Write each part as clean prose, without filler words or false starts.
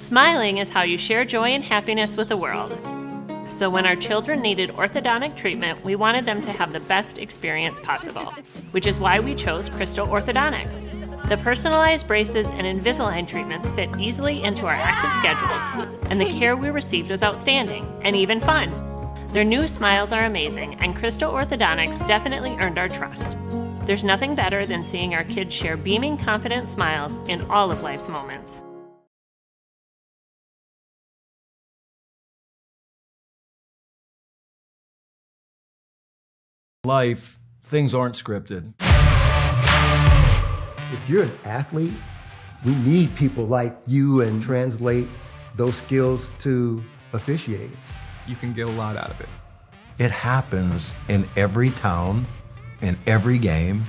Smiling is how you share joy and happiness with the world. So when our children needed orthodontic treatment, we wanted them to have the best experience possible, which is why we chose Crystal Orthodontics. The personalized braces and Invisalign treatments fit easily into our active schedules, and the care we received was outstanding and even fun. Their new smiles are amazing, and Crystal Orthodontics definitely earned our trust. There's nothing better than seeing our kids share beaming, confident smiles in all of life's moments. Life, things aren't scripted. If you're an athlete, we need people like you and translate those skills to officiating. You can get a lot out of it. It happens in every town, in every game.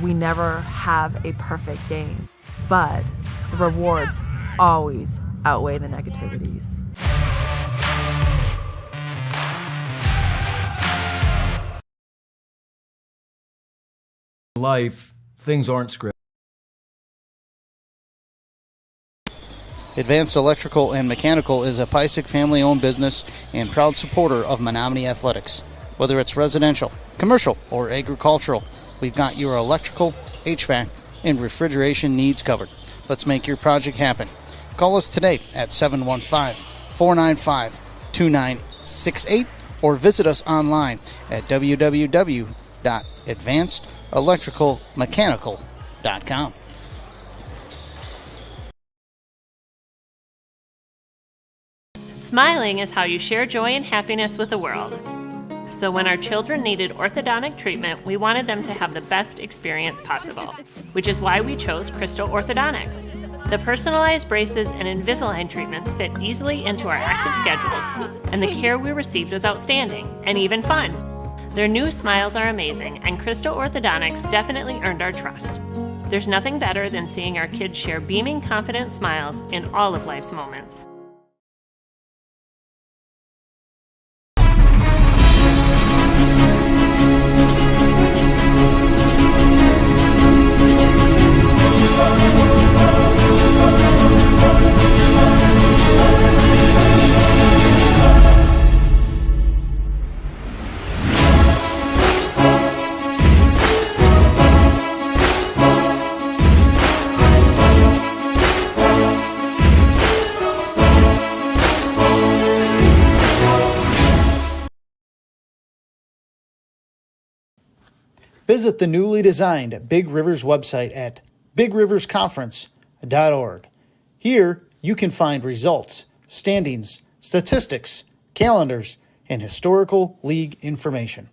We never have a perfect game, but the rewards always outweigh the negativities. Life, things aren't scripted. Advanced Electrical and Mechanical is a Pysick family-owned business and proud supporter of Menomonie Athletics. Whether it's residential, commercial, or agricultural, we've got your electrical, HVAC, and refrigeration needs covered. Let's make your project happen. Call us today at 715-495-2968 or visit us online at www.advancedelectricalmechanical.com. Smiling is how you share joy and happiness with the world. So when our children needed orthodontic treatment, we wanted them to have the best experience possible, which is why we chose Crystal Orthodontics. The personalized braces and Invisalign treatments fit easily into our active schedules, and the care we received was outstanding and even fun. Their new smiles are amazing, and Crystal Orthodontics definitely earned our trust. There's nothing better than seeing our kids share beaming, confident smiles in all of life's moments. Visit the newly designed Big Rivers website at bigriversconference.org. Here, you can find results, standings, statistics, calendars, and historical league information.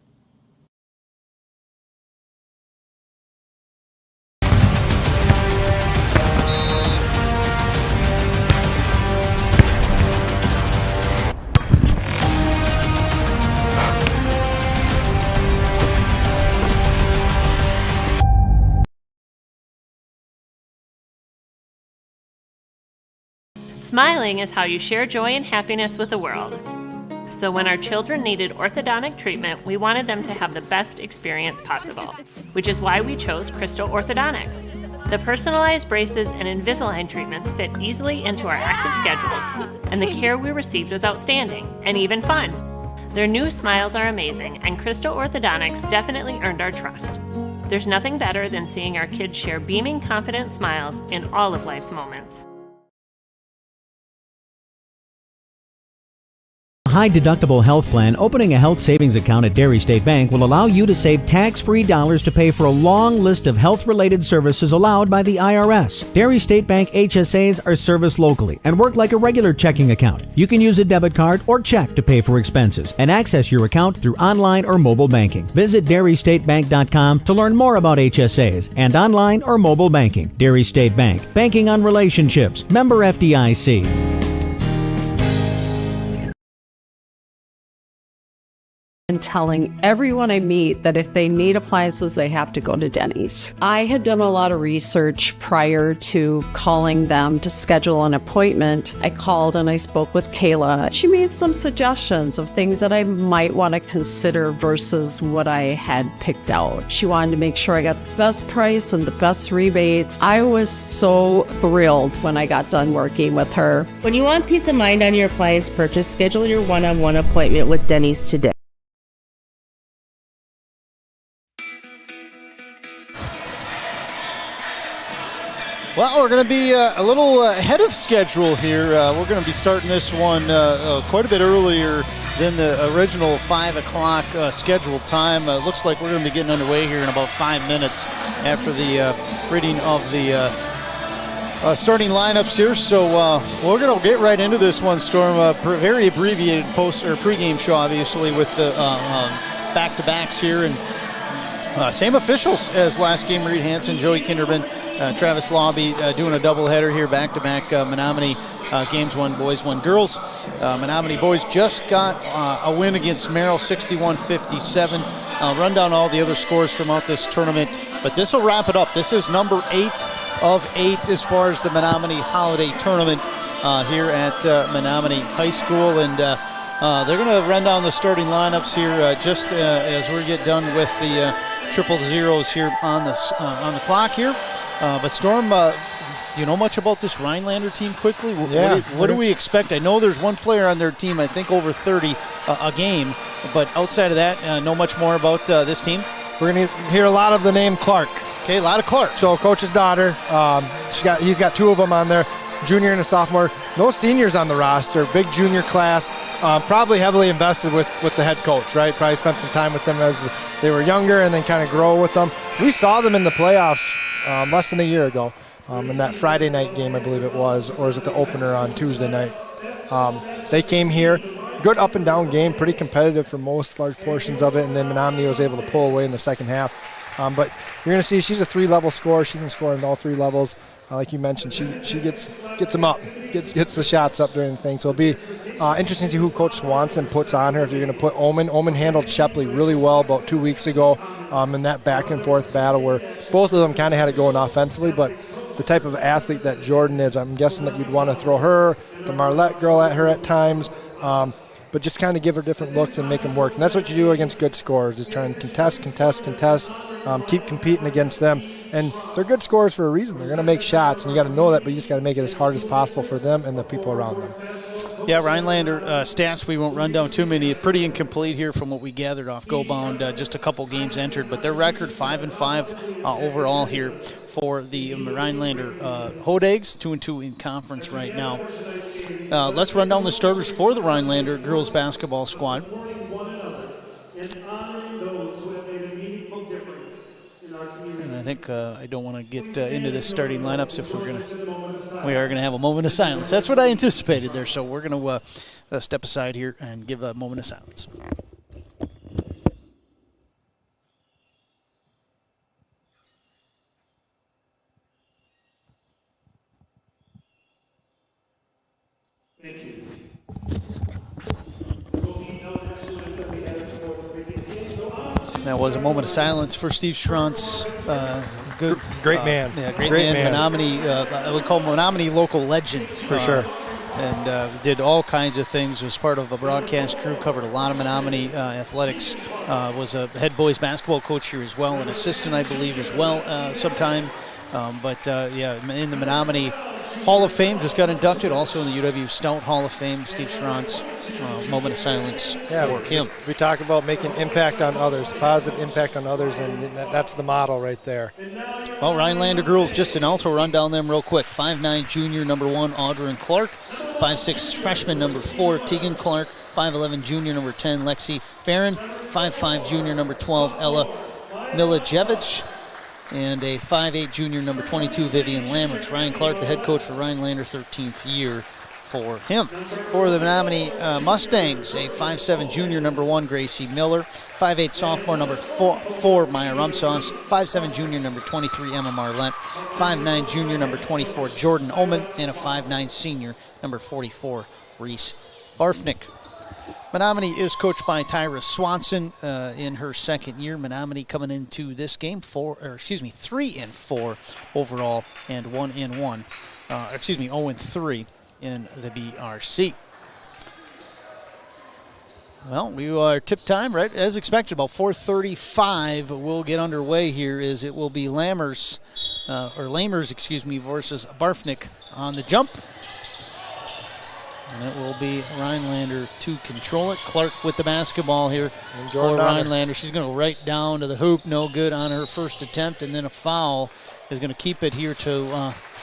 Smiling is how you share joy and happiness with the world. So when our children needed orthodontic treatment, we wanted them to have the best experience possible, which is why we chose Crystal Orthodontics. The personalized braces and Invisalign treatments fit easily into our active schedules, and the care we received was outstanding and even fun. Their new smiles are amazing, and Crystal Orthodontics definitely earned our trust. There's nothing better than seeing our kids share beaming, confident smiles in all of life's moments. High-deductible health plan, opening a health savings account at Dairy State Bank will allow you to save tax-free dollars to pay for a long list of health-related services allowed by the IRS. Dairy State Bank HSAs are serviced locally and work like a regular checking account. You can use a debit card or check to pay for expenses and access your account through online or mobile banking. Visit DairyStateBank.com to learn more about HSAs and online or mobile banking. Dairy State Bank, banking on relationships. Member FDIC. and telling everyone I meet that if they need appliances, they have to go to Denny's. I had done a lot of research prior to calling them to schedule an appointment. I called and I spoke with Kayla. She made some suggestions of things that I might want to consider versus what I had picked out. She wanted to make sure I got the best price and the best rebates. I was so thrilled when I got done working with her. When you want peace of mind on your appliance purchase, schedule your one-on-one appointment with Denny's today. Well, we're going to be a little ahead of schedule here. We're going to be starting this one quite a bit earlier than the original 5 o'clock scheduled time. Looks like we're going to be getting underway here in about 5 minutes after the reading of the starting lineups here. So we're going to get right into this one, Storm. Very abbreviated pregame show, obviously, with the back-to-backs here. And same officials as last game, Reed Hansen, Joey Kinderman, Travis Lobby doing a doubleheader here, back-to-back Menomonie games, 1 boys, 1 girls. Menomonie boys just got a win against Merrill, 61-57. Run down all the other scores throughout this tournament, but this will wrap it up. This is number 8 of 8 as far as the Menomonie Holiday Tournament here at Menomonie High School, and they're going to run down the starting lineups here just as we get done with the triple zeros here on the clock here. But Storm, do you know much about this Rhinelander team quickly? What do we expect? I know there's one player on their team, I think over 30 a game, but outside of that, know much more about this team? We're going to hear a lot of the name Clark. Okay, a lot of Clark. So coach's daughter, he's got 2 of them on there, junior and a sophomore. No seniors on the roster, big junior class. Probably heavily invested with the head coach, right? Probably spent some time with them as they were younger and then kind of grow with them. We saw them in the playoffs less than a year ago in that Friday night game, I believe it was, or was it the opener on Tuesday night? They came here, good up and down game, pretty competitive for most large portions of it, and then Menomonie was able to pull away in the second half. But you're going to see she's a 3-level scorer. She can score in all 3 levels. Like you mentioned, she gets them up, gets the shots up during the thing. So it'll be interesting to see who Coach Swanson puts on her. If you're going to put Omen. Omen handled Shepley really well about 2 weeks ago in that back and forth battle where both of them kind of had it going offensively. But the type of athlete that Jordan is, I'm guessing that you'd want to throw her, the Marlette girl at her at times. But just kind of give her different looks and make them work. And that's what you do against good scorers, is try and contest, keep competing against them. And they're good scorers for a reason. They're going to make shots, and you got to know that, but you just got to make it as hard as possible for them and the people around them. Yeah, Rhinelander stats, we won't run down too many. Pretty incomplete here from what we gathered off GoBound. Just a couple games entered, but their record 5-5 overall here for the Rhinelander Hodags, 2-2 in conference right now. Let's run down the starters for the Rhinelander girls basketball squad. And I think I don't want to get into the starting lineups if we are going to have a moment of silence. That's what I anticipated there, so we're going to step aside here and give a moment of silence. Thank you. That was a moment of silence for Steve Schrantz. Great man. Yeah, great man. Menomonie, I would call Menomonie local legend. For sure. And did all kinds of things. Was part of a broadcast crew, covered a lot of Menomonie athletics. Was a head boys basketball coach here as well, an assistant, I believe, as well sometime. Yeah, in the Menomonie Hall of Fame, just got inducted. Also in the UW Stout Hall of Fame, Steve Schrantz. Moment of silence for him. We talk about making impact on others, positive impact on others, and that's the model right there. Well, Rhinelander girls, just an also run down them real quick. 5'9" junior, number 1, Audrey Clark. 5'6" freshman, number 4, Tegan Clark. 5'11" junior, number 10, Lexi Barron. 5'5" junior, number 12, Ella Milajevich. And a 5'8" junior, number 22, Vivian Lammerts. Ryan Clark, the head coach for Rhinelander, 13th year for him. For the Menomonie Mustangs, a 5'7" junior, number 1, Gracie Miller. 5'8" sophomore, number 4, Maya Rumsauce. 5'7" junior, number 23, Emma Marlette. 5'9" junior, number 24, Jordan Oman. And a 5'9" senior, number 44, Reese Barfnick. Menomonie is coached by Tyra Swanson in her second year. Menomonie coming into this game 3-4 overall and 1-1. 0-3 in the BRC. Well, we are tip time, right? As expected, about 4:35 we'll get underway here. It will be Lamers versus Barfnick on the jump. And it will be Rhinelander to control it. Clark with the basketball here for Rhinelander. She's going to go right down to the hoop. No good on her first attempt. And then a foul is going to keep it here to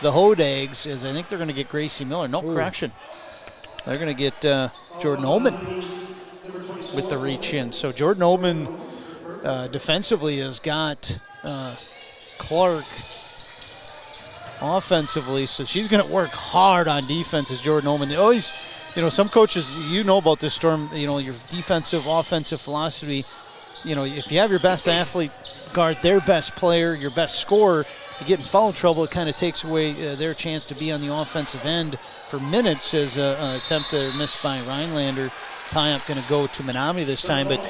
the Hodags, as I think they're going to get Gracie Miller. No, correction. They're going to get Jordan Ullman with the reach in. So Jordan Ullman defensively has got Clark offensively, so she's going to work hard on defense as Jordan Ullman. They always, some coaches, about this, Storm, your defensive, offensive philosophy, if you have your best athlete guard their best player, your best scorer, you get in foul trouble, it kind of takes away their chance to be on the offensive end for minutes, as an attempt to miss by Rhinelander. Tie-up going to go to Menomonie this time, but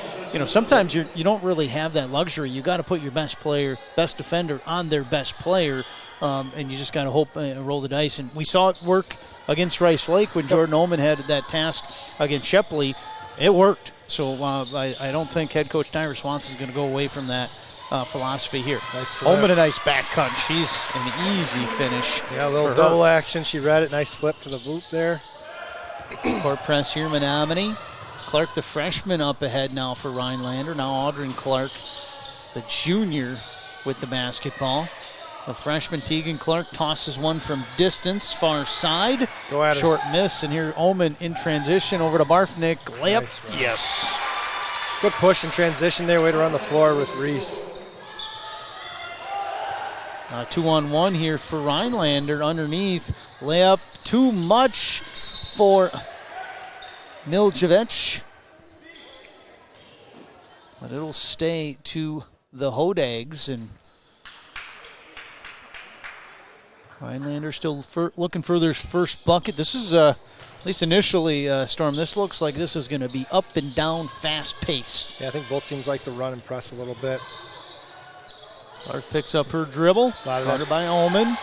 sometimes you don't really have that luxury. You got to put your best player, best defender on their best player, and you just got to hope and roll the dice. And we saw it work against Rice Lake when Jordan Ullman had that task against Shepley. It worked. So I don't think head coach Tyra Swanson is going to go away from that philosophy here. Ullman a nice back cut. She's an easy finish. Yeah, a little double action. She read it. Nice slip to the boot there. Court press here, Menomonie. Clark, the freshman, up ahead now for Rhinelander. Now Audrey Clark, the junior, with the basketball. The freshman, Tegan Clark, tosses one from distance, far side. Go at her. Short miss, and here Ullman in transition over to Barfnick. Layup. Nice, yes. Good push and transition there. Way to run the floor with Reese. 2-on-1 here for Rhinelander underneath. Layup too much for Miljevic. But it'll stay to the Hodags, and Rhinelander still looking for their first bucket. This is, at least initially, Storm, this looks like this is going to be up and down, fast-paced. Yeah, I think both teams like to run and press a little bit. Clark picks up her dribble. Guarded by Ullman.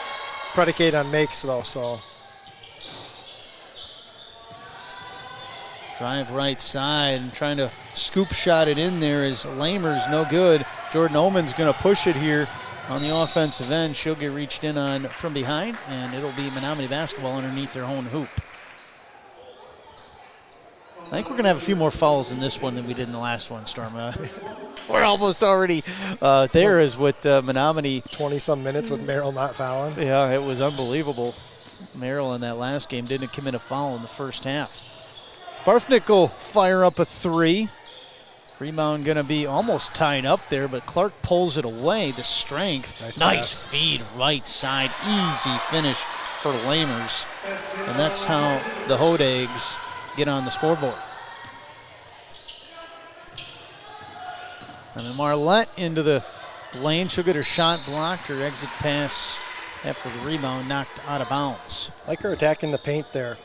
Predicated on makes, though, so. Drive right side and trying to scoop shot it in there as Lamers no good. Jordan Ullman's going to push it here on the offensive end. She'll get reached in on from behind, and it'll be Menomonie basketball underneath their own hoop. I think we're going to have a few more fouls in this one than we did in the last one, Storm. We're almost already there as with Menomonie. 20-some minutes with Merrill not fouling. Yeah, it was unbelievable. Merrill in that last game didn't commit a foul in the first half. Barfnick will fire up a three. Rebound going to be almost tied up there, but Clark pulls it away. The strength. Nice feed right side. Easy finish for Lamers. And that's how the Hodags get on the scoreboard. And then Marlette into the lane. She'll get her shot blocked. Her exit pass after the rebound knocked out of bounds. Like her attacking the paint there.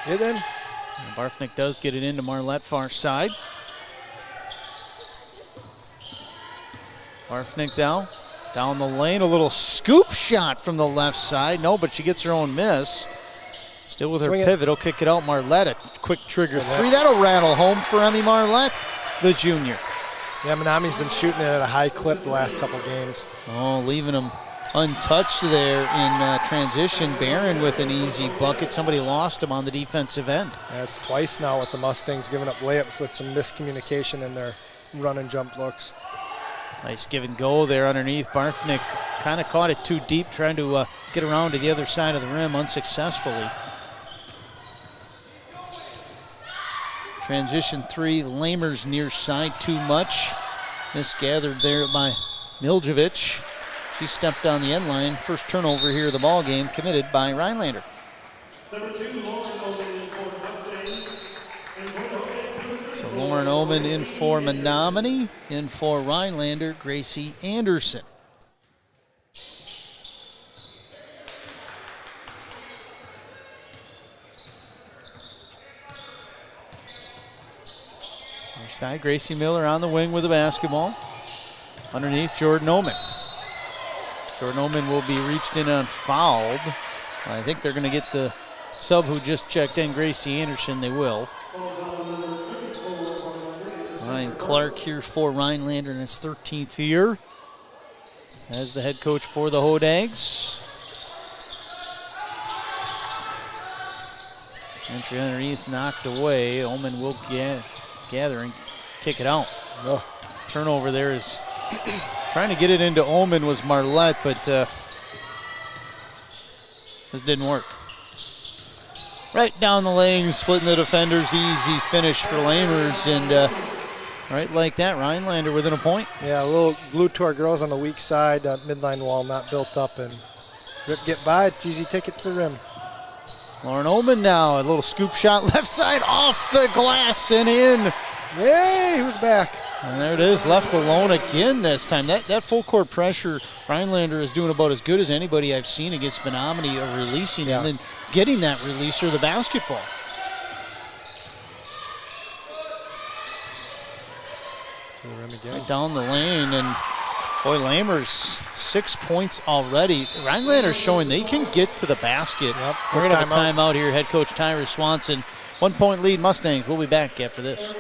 Get in. And Barfnick does get it into Marlette far side. Barfnick down the lane, a little scoop shot from the left side. No, but she gets her own miss. Still with her pivot, will kick it out. Marlette, a quick trigger three. That'll rattle home for Emmy Marlette, the junior. Yeah, Menomonie's been shooting it at a high clip the last couple games. Oh, leaving them untouched there in transition. Barron with an easy bucket. Somebody lost him on the defensive end. Yeah, it's twice now with the Mustangs giving up layups with some miscommunication in their run and jump looks. Nice give and go there underneath. Barfnick kind of caught it too deep, trying to get around to the other side of the rim unsuccessfully. Transition three, Lamers near side too much. Misgathered there by Miljevic. She stepped down the end line. First turnover here of the ball game committed by Rhinelander. So Lauren Ullman in for Menomonie, in for Rhinelander, Gracie Anderson. side, Gracie Miller on the wing with the basketball. Underneath, Jordan Oman. Jordan Oman will be reached in and fouled. I think they're going to get the sub who just checked in, Gracie Anderson. They will. Ryan Clark here for Rhinelander in his 13th year as the head coach for the Hodags. Entry underneath, knocked away. Oman will gather and kick it out. Oh. Turnover there is trying to get it into Oman was Marlette, but this didn't work. Right down the lane, splitting the defenders. Easy finish for Lamers, and right like that, Rhinelander within a point. Yeah, a little glued to our girls on the weak side. Midline wall not built up, and Rip get by. It's easy ticket to the rim. Lauren Oman now, a little scoop shot left side off the glass and in. Yay, who's back? And there it is, left alone again this time. That full court pressure, Rhinelander is doing about as good as anybody I've seen against Menomonie of releasing and then getting that release or the basketball. Right down the lane, and boy, Lamers 6 points already. Rhinelander's showing they can get to the basket. We're going to have a timeout here. Head coach Tyra Swanson. 1 point lead, Mustangs. We'll be back after this.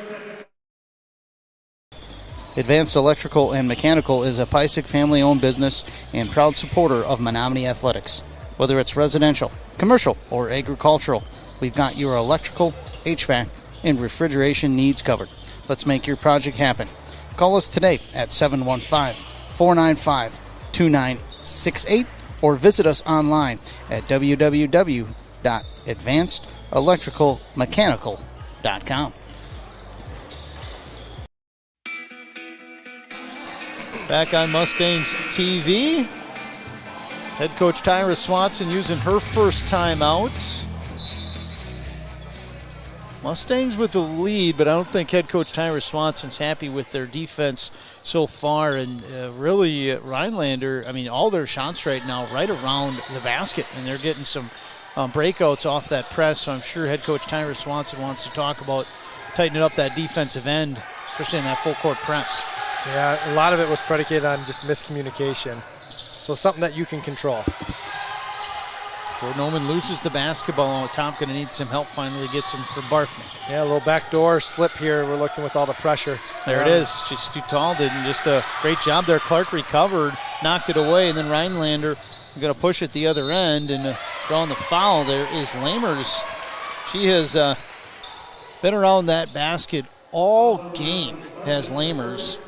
Advanced Electrical and Mechanical is a Pysick family-owned business and proud supporter of Menomonie Athletics. Whether it's residential, commercial, or agricultural, we've got your electrical, HVAC, and refrigeration needs covered. Let's make your project happen. Call us today at 715-495-2968 or visit us online at www.advancedelectricalmechanical.com. Back on Mustangs TV. Head coach Tyra Swanson using her first timeout. Mustangs with the lead, but I don't think head coach Tyra Swanson's happy with their defense so far. And really, Rhinelander, I mean, all their shots right now right around the basket, and they're getting some breakouts off that press. So I'm sure head coach Tyra Swanson wants to talk about tightening up that defensive end, especially in that full court press. Yeah, a lot of it was predicated on just miscommunication. So something that you can control. Jordan Oman loses the basketball on top. Going to need some help. Finally gets him for Barthnick. Yeah, a little backdoor slip here. We're looking with all the pressure. There it is. Just too tall. Didn't just a great job there. Clark recovered, knocked it away, and then Rhinelander going to push it the other end and drawing the foul. There is Lamers. She has been around that basket all game. Has Lamers.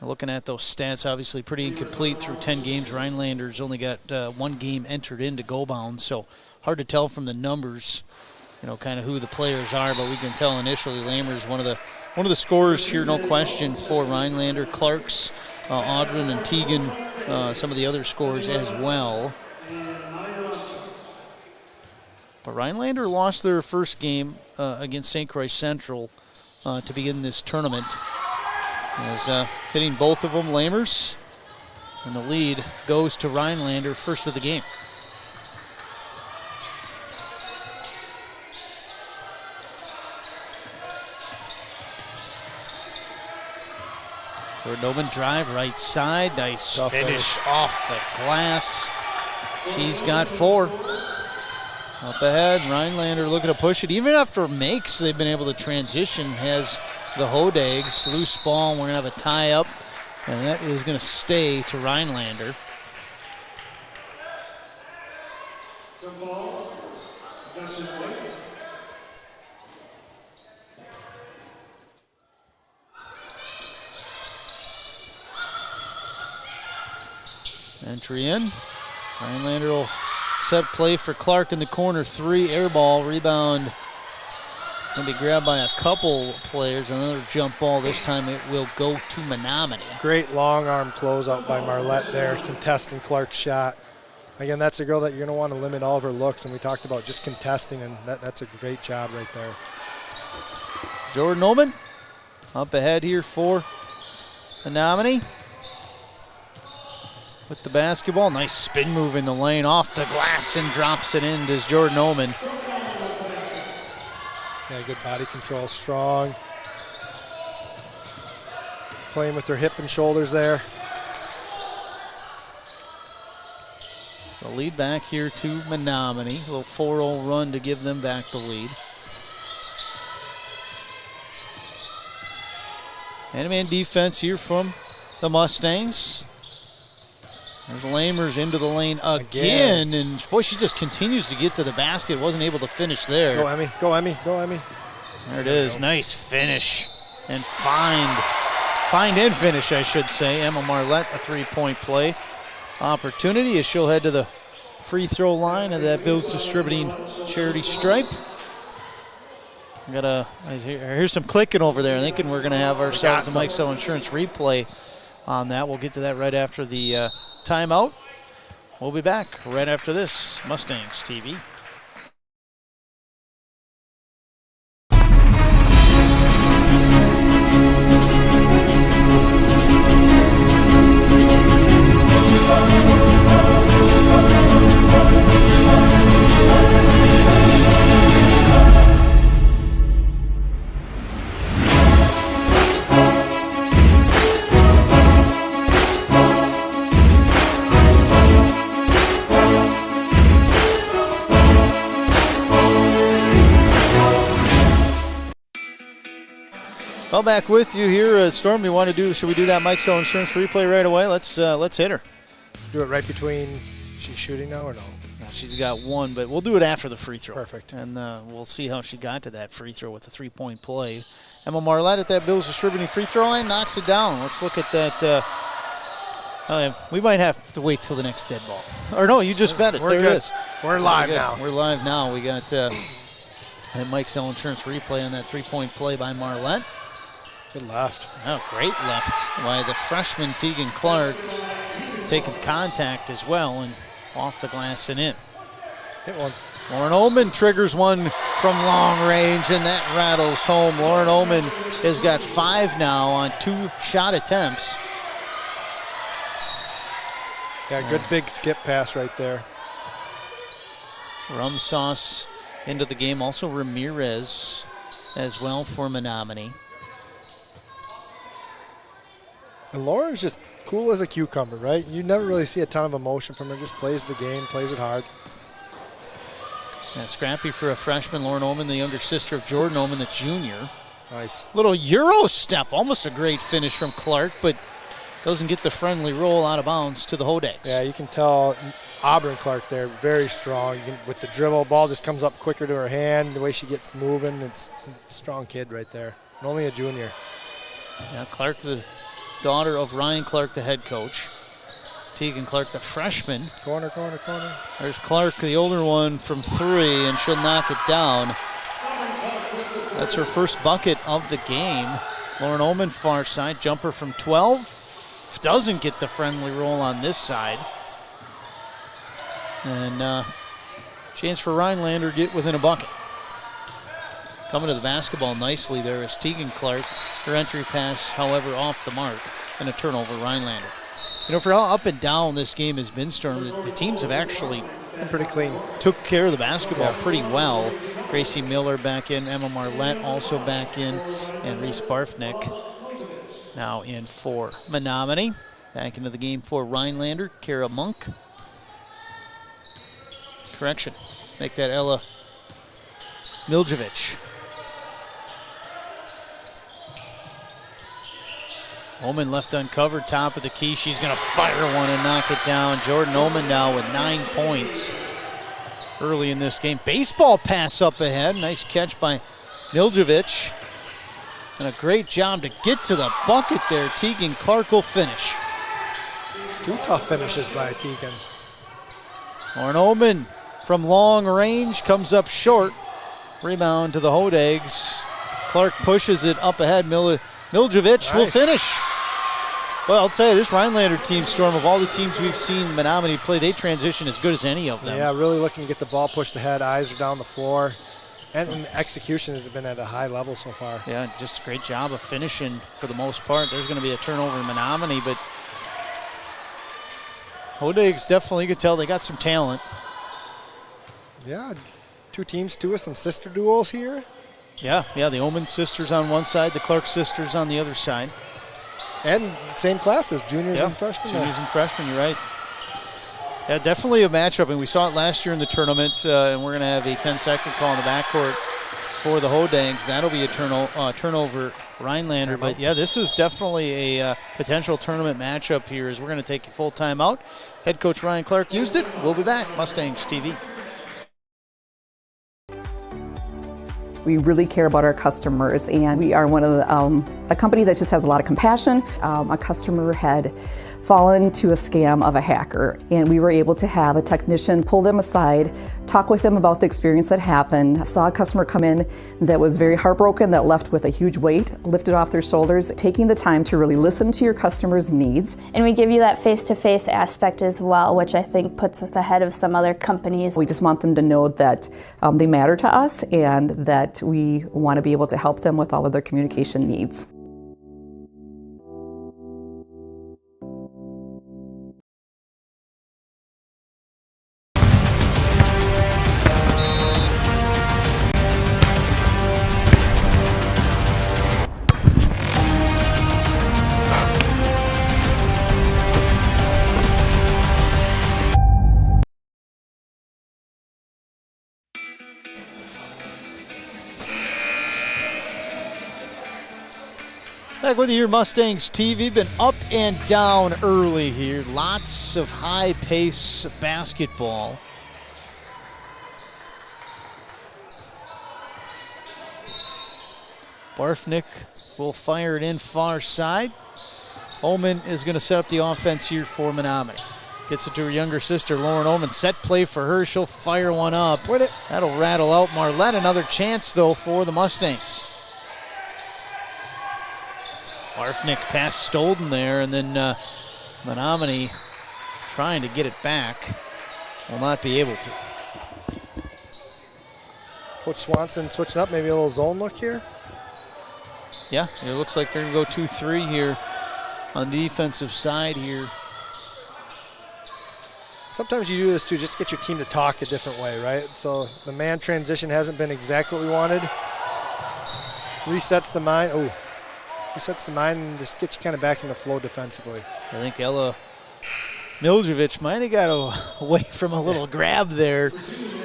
Looking at those stats, obviously pretty incomplete through 10 games. Rhinelander's only got one game entered into Go Bound, so hard to tell from the numbers, kind of who the players are. But we can tell initially, Lamers one of the scorers here, no question, for Rhinelander. Clark's, Audrin and Teagan, some of the other scorers as well. But Rhinelander lost their first game against St. Croix Central to begin this tournament. As hitting both of them, Lamers, and the lead goes to Rhinelander, first of the game. Jordan Oman drive right side, nice finish off the glass. She's got 4. Up ahead, Rhinelander looking to push it. Even after makes, they've been able to transition, has the Hodags. Loose ball, we're going to have a tie-up, and that is going to stay to Rhinelander. Entry in. Rhinelander will set play for Clark in the corner. 3, air ball, rebound. Going to be grabbed by a couple players. Another jump ball. This time it will go to Menomonie. Great long arm closeout by Marlette there, contesting Clark's shot. Again, that's a girl that you're going to want to limit all of her looks, and we talked about just contesting, and that's a great job right there. Jordan Oman up ahead here for Menomonie with the basketball. Nice spin move in the lane, off the glass, and drops it in. Does Jordan Oman. Yeah, good body control, strong. playing with their hip and shoulders there. So lead back here to Menomonie. A little 4-0 run to give them back the lead. Man-to-man defense here from the Mustangs. There's Lamers into the lane again. And boy, she just continues to get to the basket. Wasn't able to finish there. Go Emmy, go Emmy, go Emmy. There it is. Nice finish. And find and finish, I should say. Emma Marlette, a 3-point play opportunity as she'll head to the free throw line of that Bills Distributing charity stripe. I hear some clicking over there, thinking we're going to have ourselves a Mike Sell Insurance replay on that. We'll get to that right after the timeout. We'll be back right after this. Mustangs TV. Well, back with you here, Storm. Should we do that Mike Sell Insurance replay right away? Let's hit her. Do it right between. She's shooting now or no? She's got one, but we'll do it after the free throw. Perfect. And we'll see how she got to that free throw with the 3-point play. Emma Marlette at that Bills Distributing free throw line knocks it down. Let's look at that. We might have to wait till the next dead ball. Or no, you just fed it. We're there good. It is. We're live now. We're live now. We got a Mike Sell Insurance replay on that 3-point play by Marlette. Good left. Oh, great left by the freshman Tegan Clark, taking contact as well and off the glass and in. Hit one. Lauren Ullman triggers one from long range, and that rattles home. Lauren Ullman has got 5 now on 2 shot attempts. Yeah, good big skip pass right there. Rum Sauce into the game. Also Ramirez as well for Menomonie. And Lauren's just cool as a cucumber, right? You never really see a ton of emotion from her. Just plays the game, plays it hard. Yeah, scrappy for a freshman. Lauren Ullman, the younger sister of Jordan Ullman, the junior. Nice. Little Euro step. Almost a great finish from Clark, but doesn't get the friendly roll out of bounds to the Hodags. Yeah, you can tell Auburn Clark there, very strong. With the dribble, ball just comes up quicker to her hand. The way she gets moving, it's a strong kid right there. And only a junior. Yeah, Clark, the daughter of Ryan Clark, the head coach. Tegan Clark, the freshman. Corner, corner, corner. There's Clark, the older one, from 3, and she'll knock it down. That's her first bucket of the game. Lauren Ullman, far side, jumper from 12. Doesn't get the friendly roll on this side. And chance for Rhinelander get within a bucket. Coming to the basketball nicely there is Tegan Clark. Her entry pass, however, off the mark, and a turnover, Rhinelander. You know, for how up and down this game has been, Storm, the teams have actually been pretty clean. Took care of the basketball pretty well. Gracie Miller back in, Emma Marlette also back in, and Reese Barfnick now in for Menomonie. Back into the game for Rhinelander, Kara Monk. Correction, make that Ella Miljevic. Ullman left uncovered, top of the key. She's going to fire one and knock it down. Jordan Ullman now with 9 points early in this game. Baseball pass up ahead. Nice catch by Miljevic. And a great job to get to the bucket there. Tegan Clark will finish. 2 tough finishes by Tegan. Lauren Ullman from long range comes up short. Rebound to the Hodags. Clark pushes it up ahead. Miljevic will finish. Well, I'll tell you, this Rhinelander team, Storm, of all the teams we've seen Menomonie play, they transition as good as any of them. Yeah, really looking to get the ball pushed ahead. Eyes are down the floor. And the execution has been at a high level so far. Yeah, just a great job of finishing for the most part. There's going to be a turnover in Menomonie, but Hodags definitely, you could tell they got some talent. Yeah, 2 teams, 2 with some sister duels here. Yeah, the Ullman sisters on one side, the Clark sisters on the other side. And same classes, juniors and freshmen. Juniors and freshmen, you're right. Yeah, definitely a matchup, and we saw it last year in the tournament, and we're going to have a 10-second call in the backcourt for the Hodags. That'll be a turnover Rhinelander. But, yeah, this is definitely a potential tournament matchup here as we're going to take a full timeout. Head coach Ryan Clark used it. We'll be back. Mustangs TV. We really care about our customers, and we are one of a company that just has a lot of compassion. A customer had fallen to a scam of a hacker, and we were able to have a technician pull them aside, talk with them about the experience that happened. Saw a customer come in that was very heartbroken, that left with a huge weight lifted off their shoulders, taking the time to really listen to your customer's needs. And we give you that face-to-face aspect as well, which I think puts us ahead of some other companies. We just want them to know that they matter to us and that we want to be able to help them with all of their communication needs. Back with you here, Mustangs TV. Been up and down early here. Lots of high-pace basketball. Barfnick will fire it in far side. Oman is going to set up the offense here for Menomonie. Gets it to her younger sister, Lauren Oman. Set play for her. She'll fire one up. That'll rattle out Marlette. Another chance, though, for the Mustangs. Barfnick past Stolden there, and then Menomonie trying to get it back. Will not be able to. Coach Swanson switching up, maybe a little zone look here. Yeah, it looks like they're going to go 2-3 here on the defensive side here. Sometimes you do this too, just to get your team to talk a different way, right? So the man transition hasn't been exactly what we wanted. Resets the mind. Oh, resets the mind and just gets you kind of back in the flow defensively. I think Ella Miljevic might have got away from a little grab there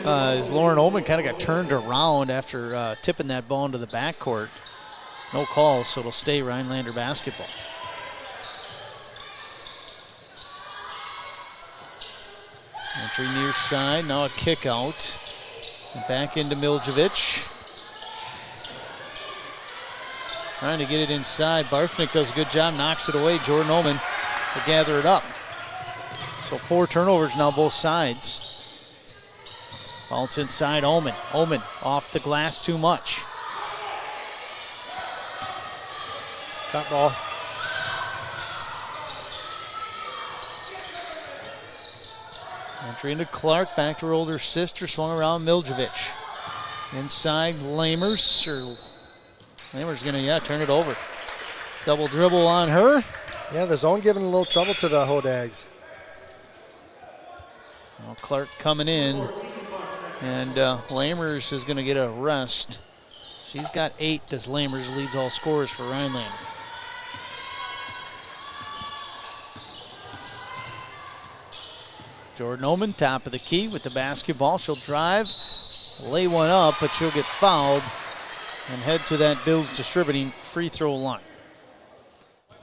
as Lauren Oman kind of got turned around after tipping that ball into the backcourt. No calls, so it'll stay Rhinelander basketball. Entry near side, now a kick out. And back into Miljevic. Trying to get it inside. Barfnick does a good job, knocks it away. Jordan Oman will gather it up. So 4 turnovers now both sides. Bounce inside Oman. Oman off the glass too much. Stop ball. Entry into Clark, back to her older sister, swung around Miljevic. Inside Lamers, Lamers gonna, turn it over. Double dribble on her. Yeah, the zone giving a little trouble to the Hodags. Well, Clark coming in, and Lamers is gonna get a rest. She's got 8 as Lamers leads all scorers for Rhinelander. Jordan Oman, top of the key with the basketball. She'll drive, lay one up, but she'll get fouled and head to that Bills Distributing free throw line.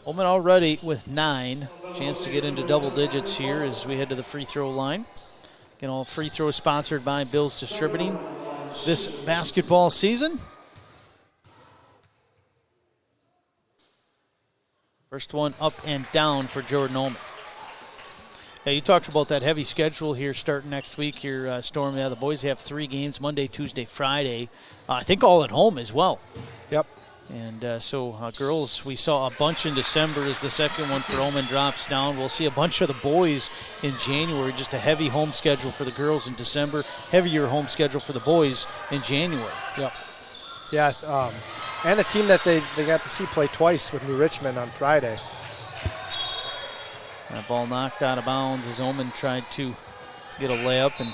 Oman already with 9. Chance to get into double digits here as we head to the free throw line. Again, all free throws sponsored by Bills Distributing this basketball season. First one up and down for Jordan Oman. Yeah, you talked about that heavy schedule here starting next week here, Storm. Yeah, the boys have 3 games, Monday, Tuesday, Friday. I think all at home as well. Yep. And so girls, we saw a bunch in December as the second one for Oman drops down. We'll see a bunch of the boys in January, just a heavy home schedule for the girls in December, heavier home schedule for the boys in January. Yep. Yeah, and a team that they got to see play twice with New Richmond on Friday. That ball knocked out of bounds as Oman tried to get a layup, and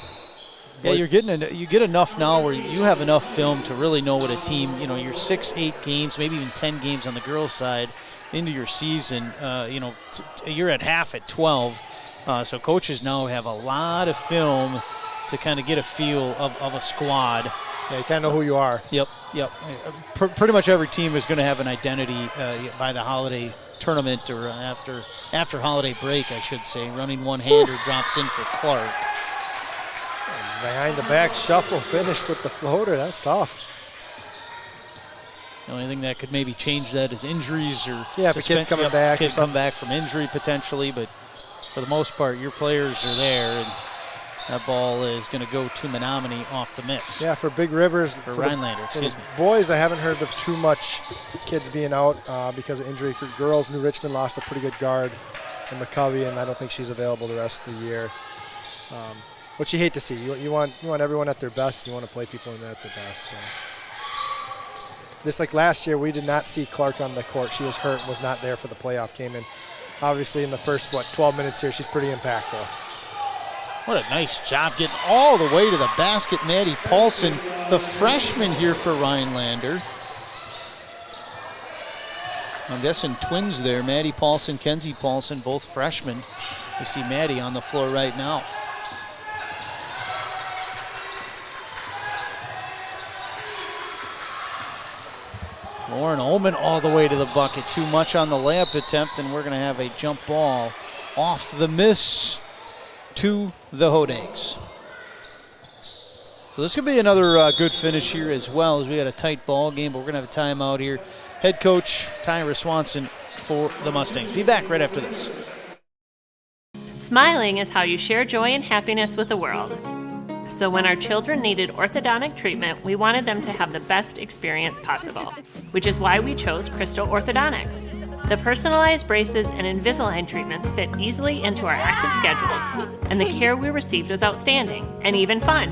Yeah, you get enough now where you have enough film to really know what a team, you're 6-8 games, maybe even 10 games on the girls' side into your season. You're at half at 12. So coaches now have a lot of film to kind of get a feel of a squad. Yeah, you kind of know who you are. Yep. Pretty much every team is going to have an identity by the holiday tournament or after holiday break, I should say. Running one-hander drops in for Clark. And behind the back shuffle finish with the floater. That's tough. The only thing that could maybe change that is injuries or if a kid's coming back. Kids come back from injury potentially, but for the most part, your players are there, and that ball is going to go to Menomonie off the miss. Yeah, for Big Rivers. For Rhinelander, excuse me. Boys, I haven't heard of too much kids being out because of injury. For girls, New Richmond lost a pretty good guard in McCovey, and I don't think she's available the rest of the year. Which you hate to see. You want everyone at their best. You want to play people in there at their best. So. Just like last year, we did not see Clark on the court. She was hurt and was not there for the playoff game. And obviously in the first, 12 minutes here, she's pretty impactful. What a nice job getting all the way to the basket. Maddie Paulson, the freshman here for Rhinelander. I'm guessing twins there. Maddie Paulson, Kenzie Paulson, both freshmen. We see Maddie on the floor right now. Lauren Ullman all the way to the bucket. Too much on the layup attempt, and we're going to have a jump ball off the miss to the Hodags. So this could be another good finish here as well, as we had a tight ball game, but we're going to have a timeout here. Head coach Tyra Swanson for the Mustangs. Be back right after this. Smiling is how you share joy and happiness with the world. So when our children needed orthodontic treatment, we wanted them to have the best experience possible, which is why we chose Crystal Orthodontics. The personalized braces and Invisalign treatments fit easily into our active schedules, and the care we received was outstanding and even fun.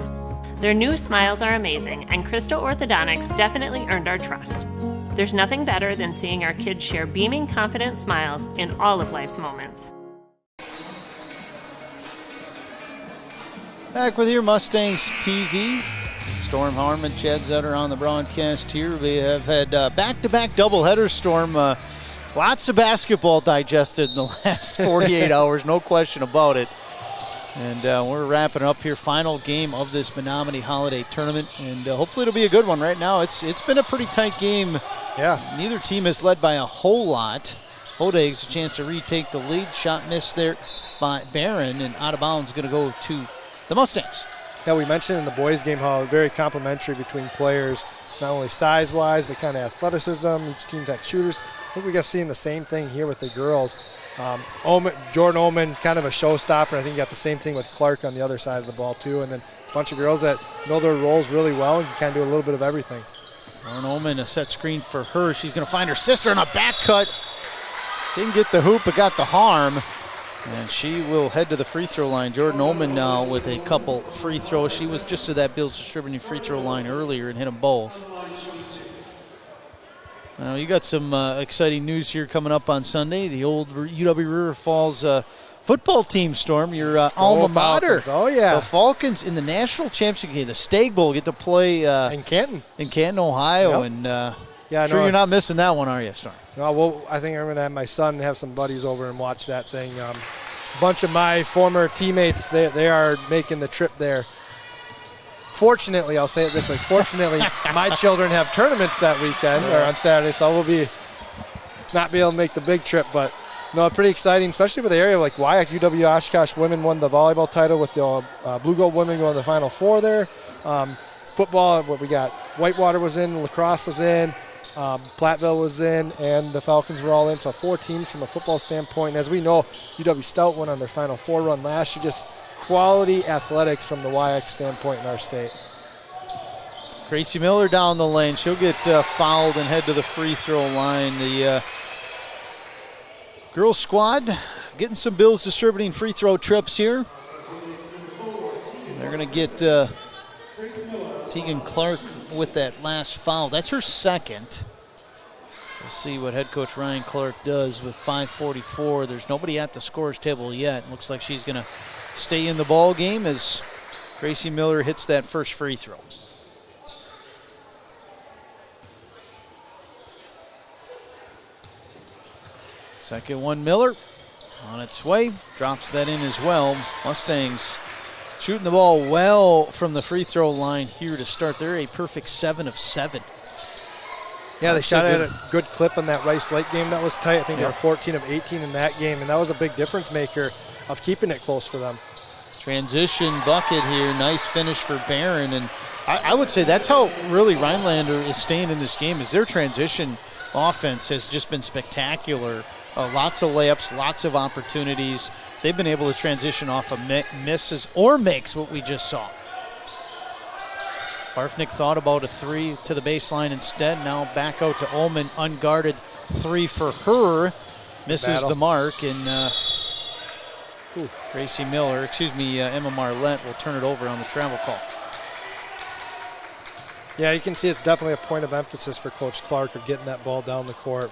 Their new smiles are amazing, and Crystal Orthodontics definitely earned our trust. There's nothing better than seeing our kids share beaming, confident smiles in all of life's moments. Back with your Mustangs TV. Storm Harmon, Chad Zutter on the broadcast here. We have had back-to-back doubleheaders, Storm. Lots of basketball digested in the last 48 hours, no question about it. And we're wrapping up here. Final game of this Menomonie Holiday Tournament, and hopefully it'll be a good one. Right now, it's been a pretty tight game. Yeah. Neither team has led by a whole lot. Hodags a chance to retake the lead. Shot missed there by Barron, and out of bounds going to go to the Mustangs. Yeah, we mentioned in the boys' game how very complimentary between players, not only size-wise, but kind of athleticism. Each team's got shooters. I think we got seeing the same thing here with the girls. Jordan Ullman, kind of a showstopper. I think you got the same thing with Clark on the other side of the ball, too. And then a bunch of girls that know their roles really well and can kind of do a little bit of everything. Jordan Ullman, a set screen for her. She's going to find her sister on a back cut. Didn't get the hoop, but got the harm. And she will head to the free throw line. Jordan Ullman now with a couple free throws. She was just to that Bills Distributing free throw line earlier and hit them both. Now you got some exciting news here coming up on Sunday. The old UW River Falls football team, Storm, your alma mater. Oh, yeah. The Falcons in the national championship game, the Stag Bowl, get to play in Canton. In Canton, Ohio. Yep. And yeah, sure you're not missing that one, are you, Storm? No, well, I think I'm going to have my son have some buddies over and watch that thing. A bunch of my former teammates, they are making the trip there. Fortunately, I'll say it this way, fortunately, my children have tournaments that weekend or on Saturday, so we'll not be able to make the big trip. But no, pretty exciting, especially for the area like Wyatt. UW Oshkosh women won the volleyball title with the Blue Gold women going to the Final Four there. Football, what we got, Whitewater was in, lacrosse was in. Platteville was in, and the Falcons were all in. So 4 teams from a football standpoint. And as we know, UW Stout went on their Final Four run last year. Just quality athletics from the WIAC standpoint in our state. Gracie Miller down the lane. She'll get fouled and head to the free throw line. The girls squad getting some Bills Distributing free throw trips here. They're going to get Tegan Clark with that last foul. That's her second. We'll see what head coach Ryan Clark does with 5:44. There's nobody at the scorer's table yet. Looks like she's going to stay in the ball game as Gracie Miller hits that first free throw. Second one, Miller on its way, drops that in as well. Mustangs shooting the ball well from the free throw line here to start. They're a perfect 7 of 7. Yeah, they shot at a good clip in that Rice Lake game that was tight. I think they were 14 of 18 in that game, and that was a big difference maker of keeping it close for them. Transition bucket here, nice finish for Barron, and I would say that's how really Rhinelander is staying in this game, is their transition offense has just been spectacular. Lots of layups, lots of opportunities. They've been able to transition off of misses or makes, what we just saw. Barfnick thought about a 3 to the baseline instead. Now back out to Ullman, unguarded 3 for her. Misses the mark, and Gracie Miller, Emma Marlette will turn it over on the travel call. Yeah, you can see it's definitely a point of emphasis for Coach Clark of getting that ball down the court.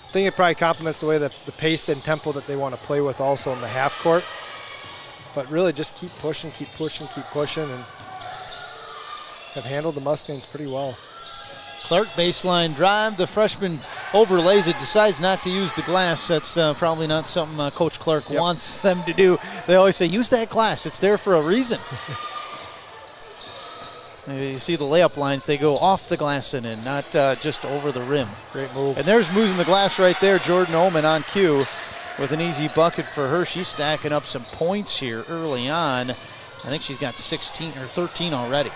I think it probably complements the way that the pace and tempo that they want to play with also in the half court. But really just keep pushing, and have handled the Mustangs pretty well. Clark baseline drive. The freshman overlays it, decides not to use the glass. That's probably not something Coach Clark wants them to do. They always say, use that glass. It's there for a reason. You see the layup lines, they go off the glass and in, not just over the rim. Great move. And there's moves in the glass right there. Jordan Ullman on cue with an easy bucket for her. She's stacking up some points here early on. I think she's got 16 or 13 already.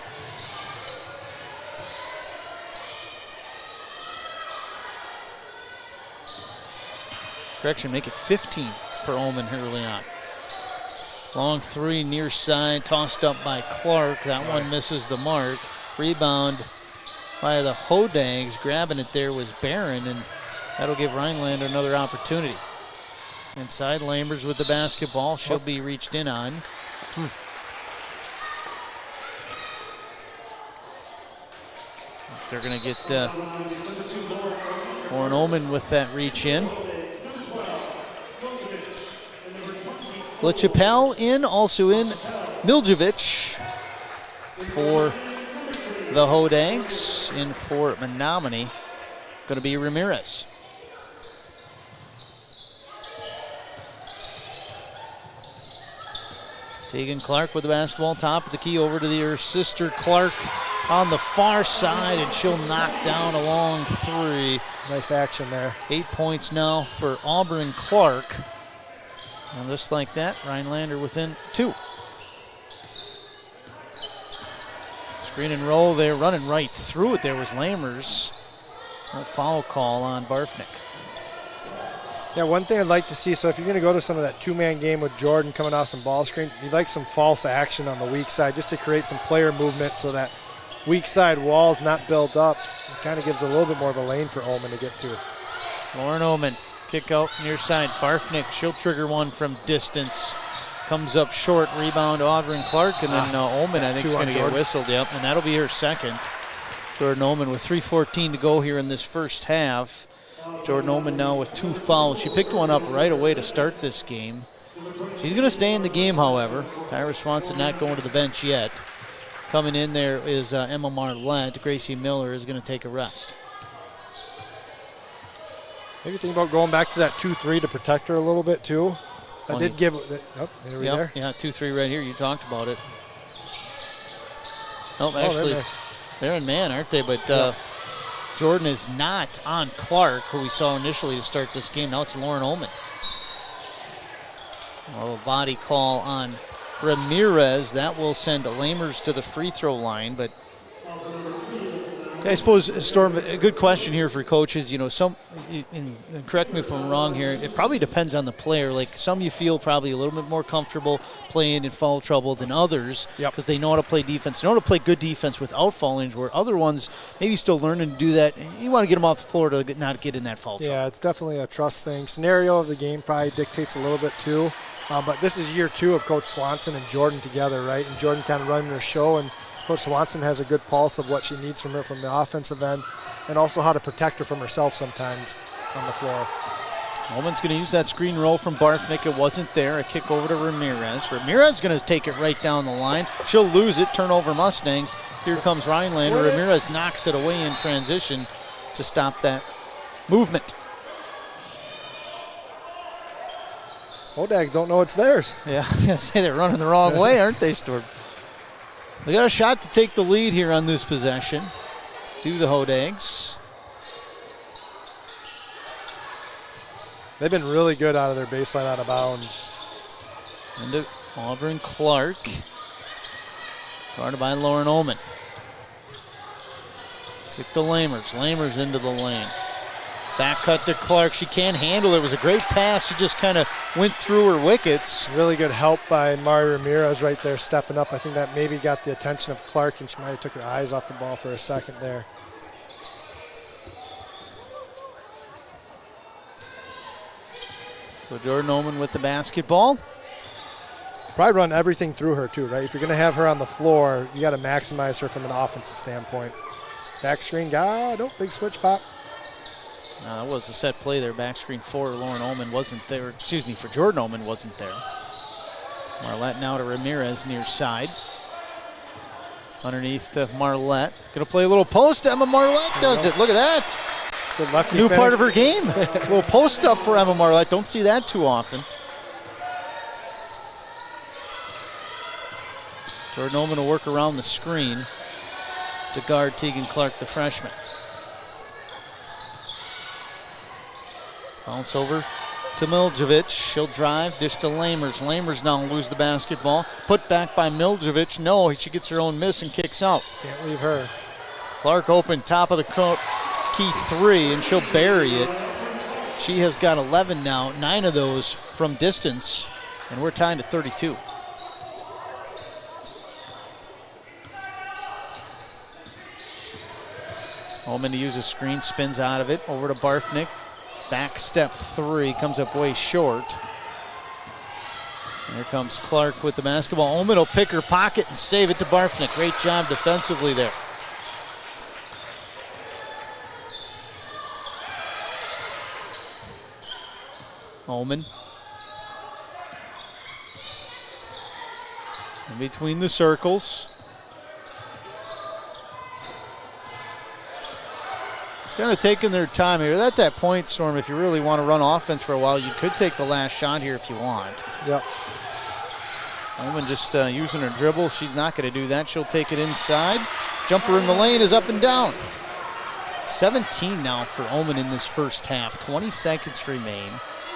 Correction, make it 15 for Ullman early on. Long 3 near side, tossed up by Clark. That one misses the mark. Rebound by the Hodags. Grabbing it there was Barron, and that'll give Rhinelander another opportunity. Inside, Lambers with the basketball. She'll be reached in on. They're going to get Lauren Ullman with that reach in. LaChapelle in, also in Miljevic for the Hodags. In for Menomonie, going to be Ramirez. Tegan Clark with the basketball, top of the key over to her sister Clark on the far side, and she'll knock down a long 3. Nice action there. 8 points now for Auburn Clark. And just like that, Rhinelander within 2. Screen and roll there, running right through it. There was Lammers. No foul call on Barfnick. Yeah, one thing I'd like to see, so if you're going to go to some of that 2-man game with Jordan coming off some ball screen, you'd like some false action on the weak side just to create some player movement so that weak side wall's not built up. It kind of gives a little bit more of a lane for Ullman to get to. Lauren Ullman. Kick out near side. Barfnick, she'll trigger one from distance. Comes up short. Rebound Auburn Clark, and then Ullman, I think, is going to get whistled. Yep, and that'll be her second. Jordan Ullman with 3:14 to go here in this first half. Jordan Ullman now with 2 fouls. She picked one up right away to start this game. She's going to stay in the game, however. Tyra Swanson not going to the bench yet. Coming in there is Emma Marlette. Gracie Miller is going to take a rest. Maybe think about going back to that 2-3 to protect her a little bit too. I did give. There. Yeah, 2-3 right here. You talked about it. Nope, actually, they're in man, aren't they? But Jordan is not on Clark, who we saw initially to start this game. Now it's Lauren Ullman. Well, a body call on Ramirez. That will send Lamers to the free throw line, but I suppose, Storm, a good question here for coaches. You know, and correct me if I'm wrong here, it probably depends on the player. Like, some you feel probably a little bit more comfortable playing in foul trouble than others because they know how to play defense. They know how to play good defense without fouling, where other ones maybe still learning to do that. You want to get them off the floor to not get in that foul trouble. Yeah, it's definitely a trust thing. Scenario of the game probably dictates a little bit too. But this is year 2 of Coach Swanson and Jordan together, right? And Jordan kind of running their show, and Coach Swanson has a good pulse of what she needs from her from the offensive end, and also how to protect her from herself sometimes on the floor. Ullman's going to use that screen roll from Barfnick. It wasn't there. A kick over to Ramirez. Ramirez going to take it right down the line. She'll lose it. Turnover Mustangs. Here comes Rhinelander. Ramirez knocks it away in transition to stop that movement. Hodags don't know it's theirs. Yeah, I was going to say they're running the wrong way, aren't they, Stuart? They got a shot to take the lead here on this possession. Do the Hodags. They've been really good out of their baseline out of bounds. Into Auburn Clark. Guarded by Lauren Ullman. Kick to Lamers. Lamers into the lane. Back cut to Clark. She can't handle it. It was a great pass. She just kind of went through her wickets. Really good help by Mari Ramirez right there stepping up. I think that maybe got the attention of Clark, and she might have took her eyes off the ball for a second there. So Jordan Ullman with the basketball. Probably run everything through her too, right? If you're going to have her on the floor, you got to maximize her from an offensive standpoint. Back screen, big switch pop. That was a set play there. Back screen for Lauren Ullman wasn't there. Excuse me, for Jordan Ullman wasn't there. Marlette now to Ramirez near side. Underneath to Marlette. Going to play a little post. Emma Marlette does it. Look at that. Good lefty New finish. part of her game. A little post up for Emma Marlette. Don't see that too often. Jordan Ullman will work around the screen to guard Tegan Clark, the freshman. Bounce over to Miljevic. She'll drive, dish to Lamers. Lamers now lose the basketball. Put back by Miljevic. No, she gets her own miss and kicks out. Can't leave her. Clark open, top of the court, key three, and she'll bury it. She has got 11 now, 9 of those from distance, and we're tied at 32. Ullman to use a screen, spins out of it, over to Barfnick. Back step three, comes up way short. Here comes Clark with the basketball. Ullman will pick her pocket and save it to Barfnick. Great job defensively there. Ullman. In between the circles. It's kind of taking their time here. At that point, Storm, if you really want to run offense for a while, you could take the last shot here if you want. Yep. Ullman just using her dribble. She's not going to do that. She'll take it inside. Jumper in the lane is up and down. 17 now for Ullman in this first half. 20 seconds remain.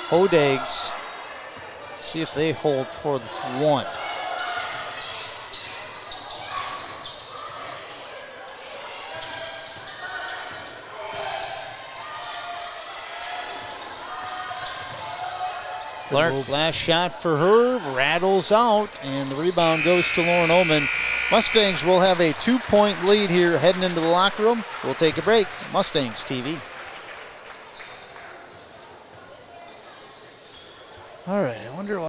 Hodags, see if they hold for one. Clark, last shot for her, rattles out, and the rebound goes to Lauren Ullman. Mustangs will have a 2-point lead here heading into the locker room. We'll take a break. Mustangs TV. All right, I wonder what.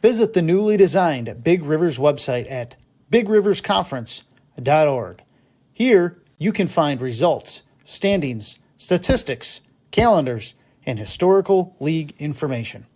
Visit the newly designed Big Rivers website at bigriversconference.org. Here, you can find results, standings, statistics, calendars, and historical league information.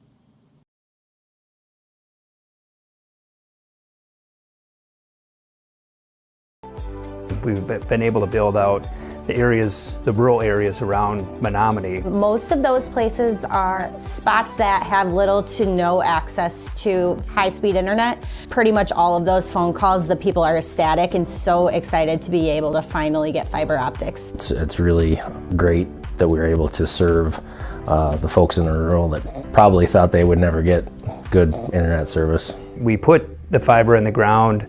We've been able to build out the areas, the rural areas around Menomonie. Most of those places are spots that have little to no access to high-speed internet. Pretty much all of those phone calls, the people are ecstatic and so excited to be able to finally get fiber optics. It's really great that we were able to serve the folks in the rural that probably thought they would never get good internet service. We put the fiber in the ground.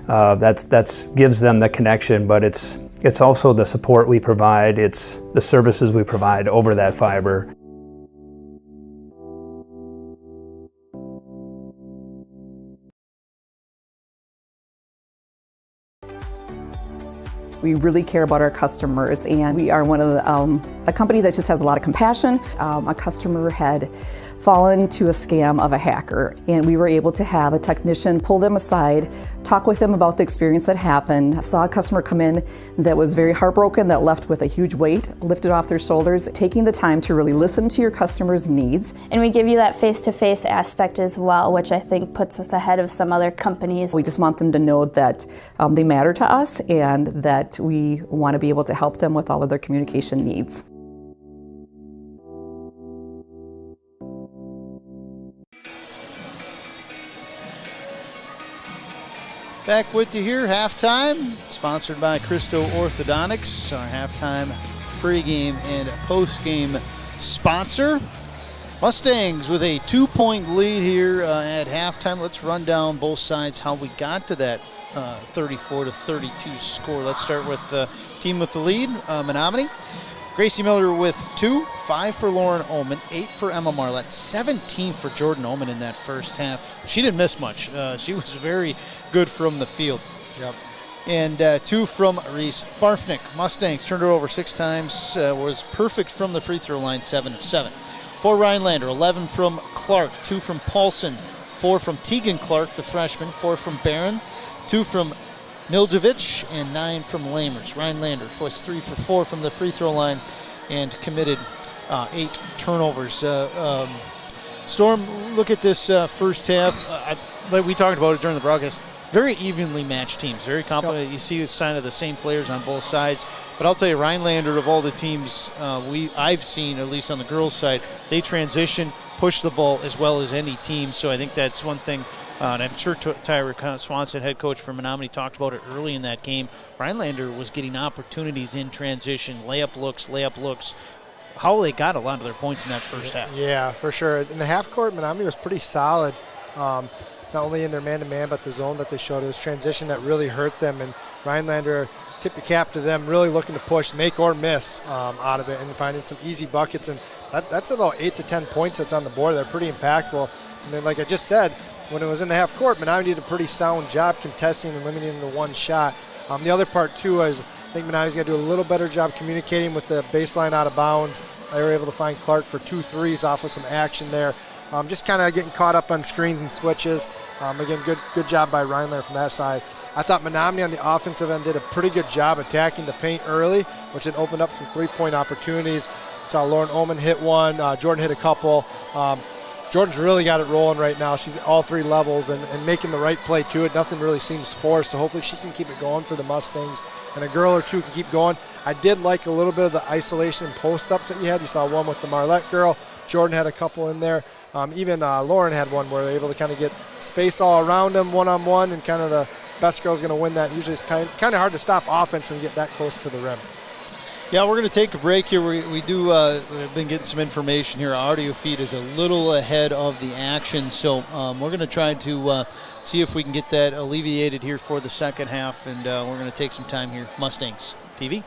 That gives them the connection, but it's It's also the support we provide, it's the services we provide over that fiber. We really care about our customers, and we are one of a company that just has a lot of compassion. A customer had fallen to a scam of a hacker, and we were able to have a technician pull them aside, talk with them about the experience that happened. Saw a customer come in that was very heartbroken, that left with a huge weight lifted off their shoulders, taking the time to really listen to your customer's needs. And we give you that face-to-face aspect as well, which I think puts us ahead of some other companies. We just want them to know that they matter to us and that we want to be able to help them with all of their communication needs. Back with you here, halftime, sponsored by Cristo Orthodontics, our halftime pregame and postgame sponsor. Mustangs with a 2-point lead here at halftime. Let's run down both sides how we got to that 34-32 score. Let's start with the team with the lead, Menomonie. Gracie Miller with 2, 5 for Lauren Oman, 8 for Emma Marlette, 17 for Jordan Oman in that first half. She didn't miss much. She was very good from the field. Yep. And 2 from Reese Barfnick. Mustangs turned it over 6 times, was perfect from the free throw line, 7 of 7. For Rhinelander, 11 from Clark, 2 from Paulson, 4 from Tegan Clark, the freshman, 4 from Barron, 2 from Miljevic, and 9 from Lamers. Rhinelander was 3 for 4 from the free throw line and committed 8 turnovers. Storm, look at this first half. Like we talked about it during the broadcast. Very evenly matched teams. Very competent. You see the sign of the same players on both sides. But I'll tell you, Rhinelander, of all the teams I've seen, at least on the girls' side, they transition, push the ball as well as any team. So I think that's one thing. And I'm sure Tyra Swanson, head coach for Menomonie, talked about it early in that game. Rhinelander was getting opportunities in transition, layup looks. How they got a lot of their points in that first half. Yeah, for sure. In the half court, Menomonie was pretty solid. Not only in their man-to-man, but the zone that they showed. It was transition that really hurt them. And Rhinelander, tip the cap to them, really looking to push, make or miss out of it, and finding some easy buckets. And that's about 8 to 10 points that's on the board. They're pretty impactful. And then, like I just said, when it was in the half court, Menomonie did a pretty sound job contesting and limiting the one shot. The other part, too, is I think Menomonie's got to do a little better job communicating with the baseline out of bounds. They were able to find Clark for 2 threes off with some action there. Just kind of getting caught up on screens and switches. Again, good job by Rhinelander from that side. I thought Menomonie on the offensive end did a pretty good job attacking the paint early, which had opened up some three-point opportunities. Saw Lauren Oman hit one. Jordan hit a couple. Jordan's really got it rolling right now. She's at all 3 levels and making the right play to it. Nothing really seems forced, so hopefully she can keep it going for the Mustangs. And a girl or two can keep going. I did like a little bit of the isolation and post-ups that you had. You saw one with the Marlette girl. Jordan had a couple in there. Even Lauren had one where they're able to kind of get space all around them one-on-one, and kind of the best girl's going to win that. Usually it's kind of hard to stop offense when you get that close to the rim. Yeah, we're going to take a break here. We've been getting some information here. Our audio feed is a little ahead of the action, so we're going to try to see if we can get that alleviated here for the second half, and we're going to take some time here. Mustangs TV.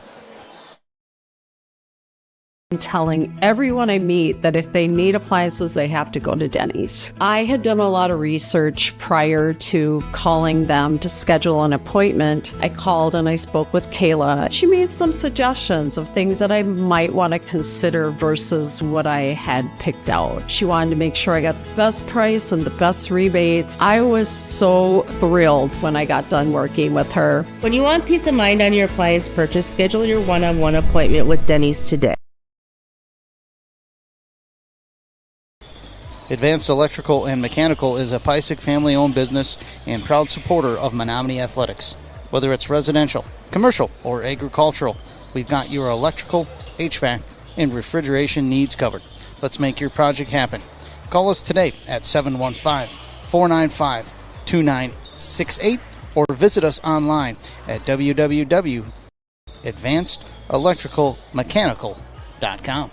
Telling everyone I meet that if they need appliances, they have to go to Denny's. I had done a lot of research prior to calling them to schedule an appointment. I called and I spoke with Kayla. She made some suggestions of things that I might want to consider versus what I had picked out. She wanted to make sure I got the best price and the best rebates. I was so thrilled when I got done working with her. When you want peace of mind on your appliance purchase, schedule your one-on-one appointment with Denny's today. Advanced Electrical and Mechanical is a Pysick family-owned business and proud supporter of Menomonie Athletics. Whether it's residential, commercial, or agricultural, we've got your electrical, HVAC, and refrigeration needs covered. Let's make your project happen. Call us today at 715-495-2968 or visit us online at www.advancedelectricalmechanical.com.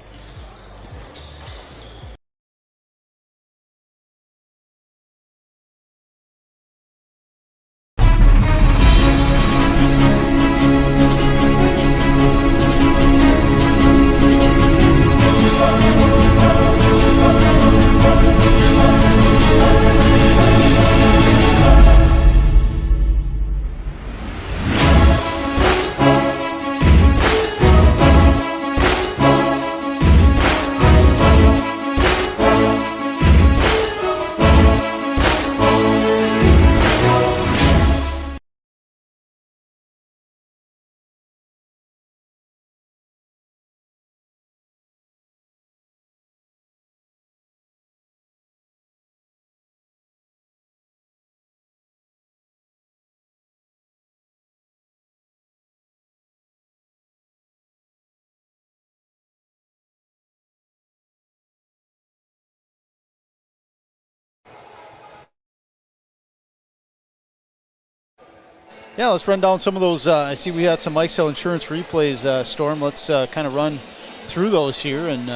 Yeah, let's run down some of those. I see we had some Mike's Hill Insurance replays, Storm. Let's kind of run through those here. And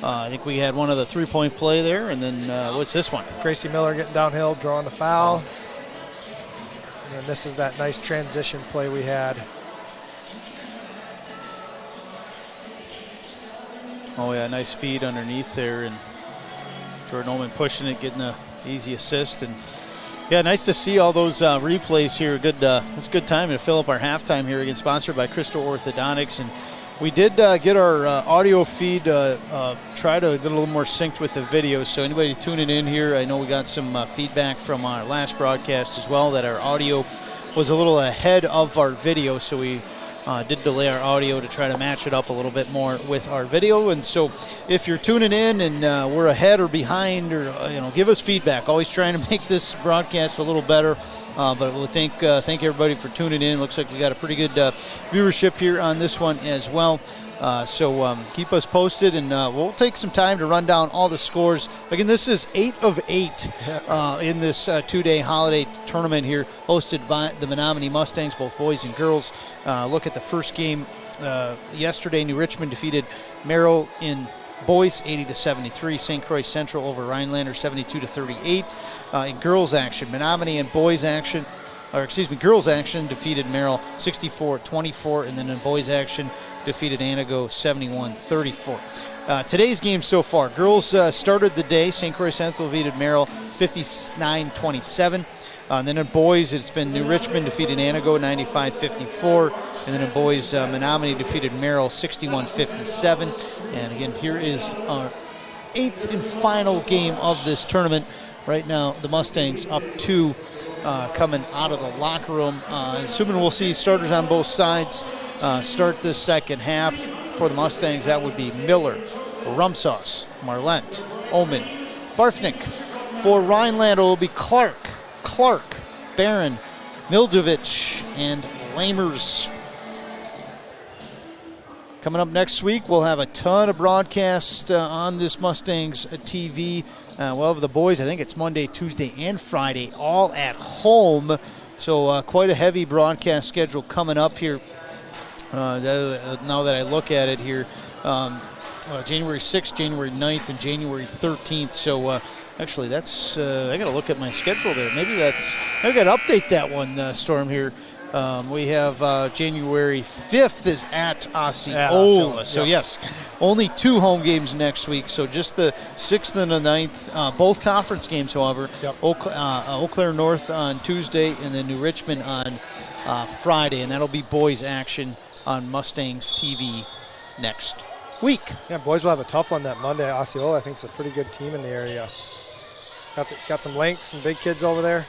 I think we had one of the three-point play there. And then what's this one? Gracie Miller getting downhill, drawing the foul. And then this is that nice transition play we had. Oh, yeah, nice feed underneath there. And Jordan Ullman pushing it, getting the easy assist. And, yeah, nice to see all those replays here. Good, it's a good time to fill up our halftime here, again, sponsored by Crystal Orthodontics. And we did get our audio feed, try to get a little more synced with the video. So anybody tuning in here, I know we got some feedback from our last broadcast as well that our audio was a little ahead of our video. So we did delay our audio to try to match it up a little bit more with our video. And so if you're tuning in and we're ahead or behind, or give us feedback. Always trying to make this broadcast a little better. But we'll thank everybody for tuning in. Looks like we got a pretty good viewership here on this one as well. So keep us posted, and we'll take some time to run down all the scores. Again, this is 8 of 8 in this two-day holiday tournament here, hosted by the Menomonie Mustangs, both boys and girls. Look at the first game yesterday. New Richmond defeated Merrill in boys 80-73. St. Croix Central over Rhinelander 72-38. In girls action, Menomonie and boys action, girls action defeated Merrill 64-24, and then in boys action defeated Anago 71-34. Today's game so far, girls started the day. St. Croix Central defeated Merrill 59-27. And then in boys, it's been New Richmond defeated Anago 95-54. And then in boys, Menomonie defeated Merrill 61-57. And again, here is our 8th and final game of this tournament. Right now, the Mustangs up 2 coming out of the locker room. Assuming we'll see starters on both sides start this second half. For the Mustangs, that would be Miller, Rumsauce, Marlent, Omen, Barfnick. For Rhinelander, it will be Clark, Barron, Mildovich, and Lamers. Coming up next week, we'll have a ton of broadcasts on this Mustangs TV. We'll have the boys, I think it's Monday, Tuesday, and Friday, all at home. So quite a heavy broadcast schedule coming up here. Now that I look at it here, January 6th, January 9th, and January 13th. So actually, that's I got to look at my schedule there. Maybe I got to update that one, Storm, here. We have January 5th is at Osceola. So, yes, only 2 home games next week. So just the 6th and the 9th. Both conference games, however. Yep. Eau Claire North on Tuesday and then New Richmond on Friday. And that'll be boys action on Mustangs TV next week. Yeah, boys will have a tough one that Monday. Osceola, I think, is a pretty good team in the area. Got some length, some big kids over there.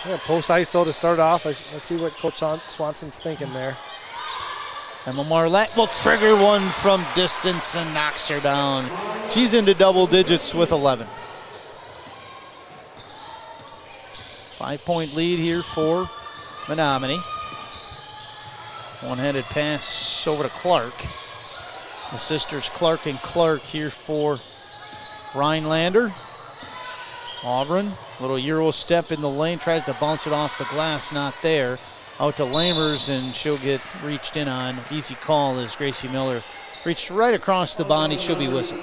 Yeah, post ISO to start off. Let's see what Coach Swanson's thinking there. Emma Marlette will trigger one from distance and knocks her down. She's into double digits with 11. 5-point lead here for Menomonie. One-handed pass over to Clark. The sisters Clark and Clark here for Rhinelander. Auburn, little Euro step in the lane, tries to bounce it off the glass, not there. Out to Lamers, and she'll get reached in on. Easy call as Gracie Miller reached right across the body. She'll be whistled.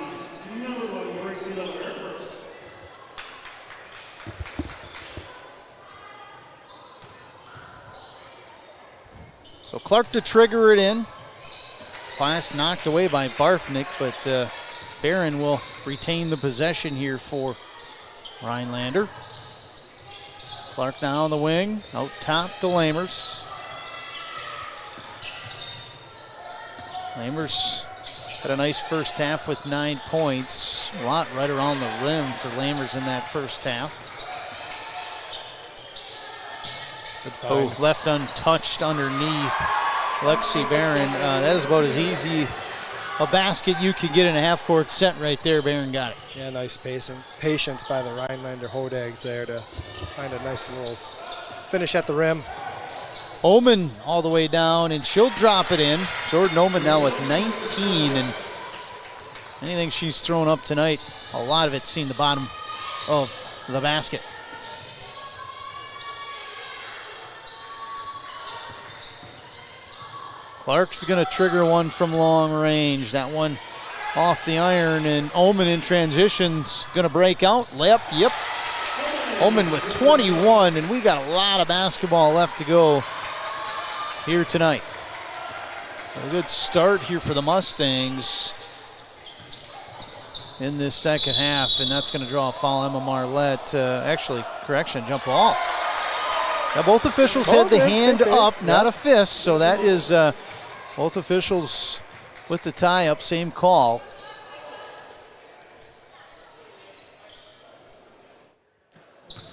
So Clark to trigger it in. Pass knocked away by Barfnick, but Barron will retain the possession here for Rhinelander. Clark now on the wing, out top to Lamers. Lamers had a nice first half with 9 points. A lot right around the rim for Lamers in that first half. Left untouched underneath Lexi Barron. That is about as easy a basket you can get in a half-court set right there. Barron got it. Yeah, nice patience by the Rhinelander Hodags there to find a nice little finish at the rim. Oman all the way down, and she'll drop it in. Jordan Oman now with 19, and anything she's thrown up tonight, a lot of it's seen the bottom of the basket. Clark's going to trigger one from long range. That one off the iron, and Omen in transition's going to break out. Layup, yep. Omen with 21, and we got a lot of basketball left to go here tonight. A good start here for the Mustangs in this second half, and that's going to draw a foul. Emma Marlette, jump ball. Now both officials had the hand up, not a fist, so that is both officials with the tie-up, same call.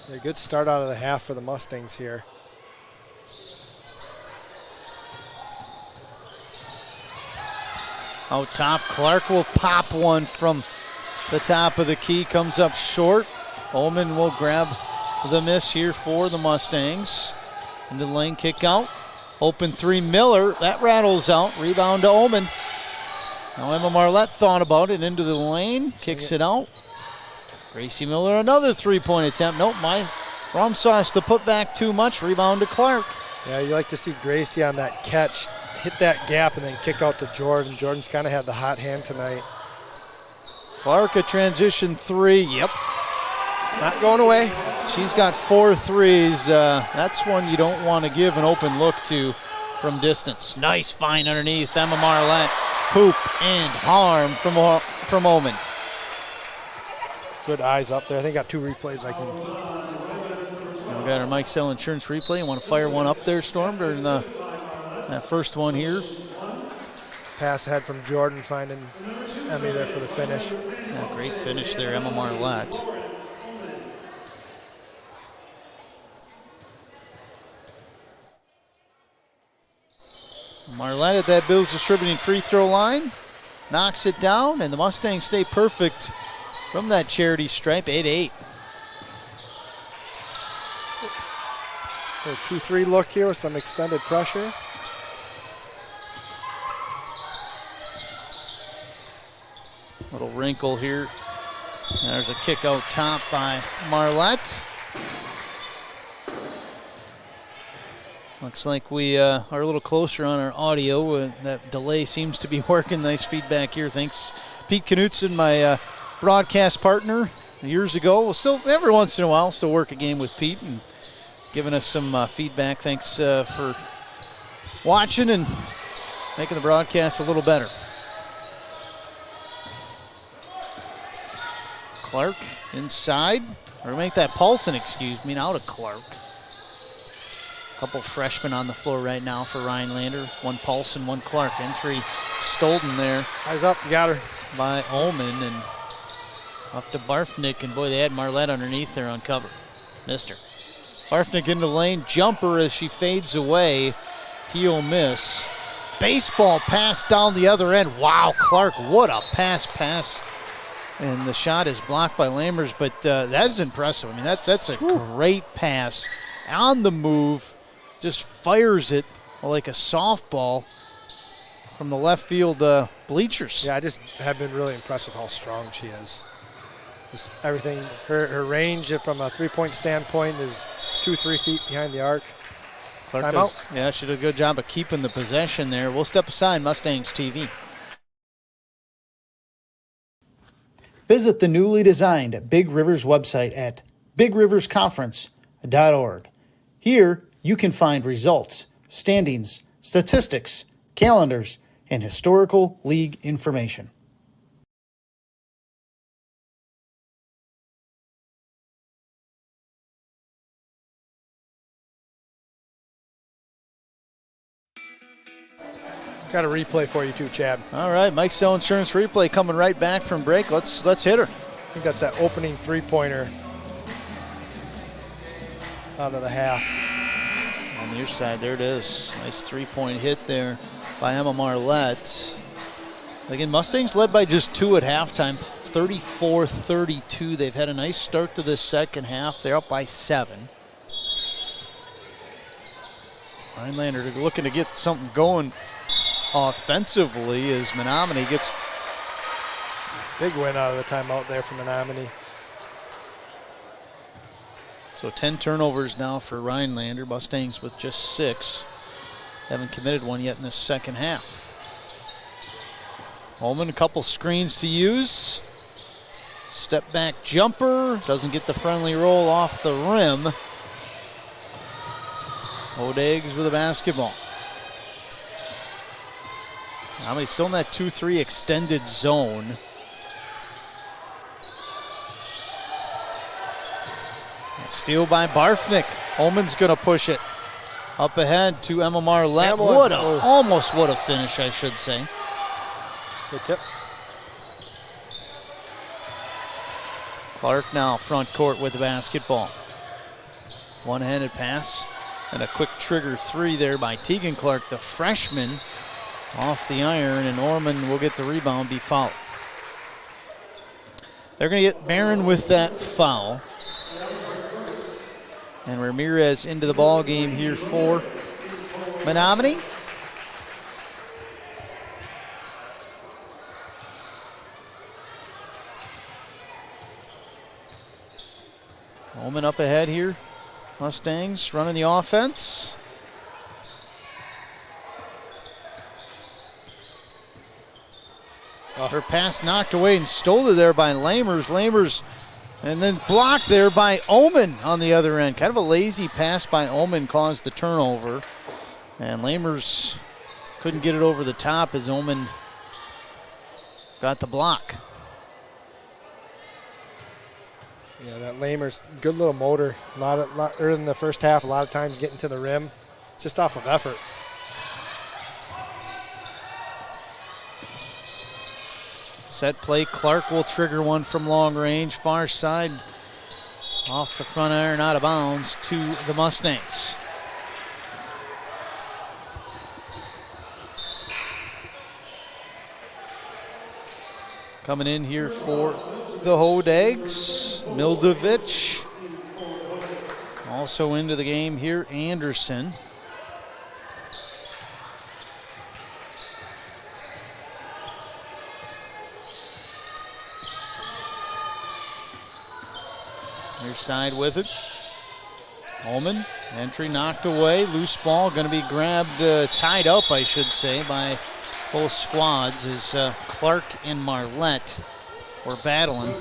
A good start out of the half for the Mustangs here. Out top, Clark will pop one from the top of the key, comes up short. Omen will grab the miss here for the Mustangs. Into the lane, kick out. Open three, Miller, that rattles out. Rebound to Omen. Now Emma Marlette thought about it, into the lane, kicks it out. Gracie Miller, another three-point attempt. Nope, my rum sauce to put back too much. Rebound to Clark. Yeah, you like to see Gracie on that catch, hit that gap and then kick out to Jordan. Jordan's kind of had the hot hand tonight. Clark, a transition three, yep. Not going away. She's got 4 threes. That's one you don't want to give an open look to from distance. Nice find underneath. Emma Marlette, hoop and harm from Omen. Good eyes up there. I think I got 2 replays I can. And we got our Mike Sell Insurance replay. You want to fire one up there, Storm, during that first one here? Pass ahead from Jordan, finding Emmy there for the finish. Yeah, great finish there, Emma Marlette. Marlette at that Bills distributing free throw line. Knocks it down, and the Mustangs stay perfect from that charity stripe, 8-8. A 2-3 look here with some extended pressure. Little wrinkle here. There's a kick out top by Marlette. Looks like we are a little closer on our audio. That delay seems to be working. Nice feedback here. Thanks, Pete Knutson, my broadcast partner years ago. We'll still, every once in a while, still work a game with Pete and giving us some feedback. Thanks for watching and making the broadcast a little better. Clark inside, or make that Paulson, now to Clark. Couple freshmen on the floor right now for Rhinelander. One Paulson, one Clark. Entry Stolden there. Eyes up, you got her. By Ullman, and off to Barfnick, and boy, they had Marlette underneath there on cover. Missed her. Barfnick into the lane, jumper as she fades away. He'll miss. Baseball pass down the other end. Wow, Clark, what a pass. And the shot is blocked by Lammers, but that is impressive. I mean, that's a great pass. On the move, just fires it like a softball from the left field bleachers. Yeah, I just have been really impressed with how strong she is. Just everything, her range from a three-point standpoint is 2-3 feet behind the arc. Timeout. Yeah, she did a good job of keeping the possession there. We'll step aside, Mustangs TV. Visit the newly designed Big Rivers website at bigriversconference.org. Here, you can find results, standings, statistics, calendars, and historical league information. Got a replay for you too, Chad. All right, Mike Sell Insurance replay coming right back from break. Let's hit her. I think that's that opening three-pointer out of the half. On the near side, there it is. Nice three-point hit there by Emma Marlette. Again, Mustangs led by just 2 at halftime, 34-32. They've had a nice start to this second half. They're up by 7. Rhinelander looking to get something going offensively as Menomonie gets. Big win out of the timeout there for Menomonie. So 10 turnovers now for Rhinelander. Mustangs with just 6. Haven't committed one yet in this second half. Ullman, a couple screens to use. Step back jumper, doesn't get the friendly roll off the rim. Hodags with a basketball. Menomonie still in that 2-3 extended zone. Steal by Barfnick. Ullman's gonna push it. Up ahead to Emma Marlette. Almost would have finished, I should say. Good tip. Clark now front court with the basketball. One-handed pass and a quick trigger three there by Tegan Clark, the freshman, off the iron, and Orman will get the rebound, be fouled. They're going to get Barron with that foul. And Ramirez into the ball game here for Menomonie. Ullman up ahead here. Mustangs running the offense. Her pass knocked away and stolen there by Lamers. Lamers, and then blocked there by Ullman on the other end. Kind of a lazy pass by Ullman caused the turnover. And Lamers couldn't get it over the top as Ullman got the block. Yeah, that Lamers, good little motor. A lot early in the first half, a lot of times getting to the rim, just off of effort. Set play, Clark will trigger one from long range, far side, off the front iron, out of bounds to the Mustangs. Coming in here for the Hodags, Mildovic. Also into the game here, Anderson. Near side with it. Ullman, entry knocked away. Loose ball going to be grabbed, tied up, I should say, by both squads as Clark and Marlette were battling.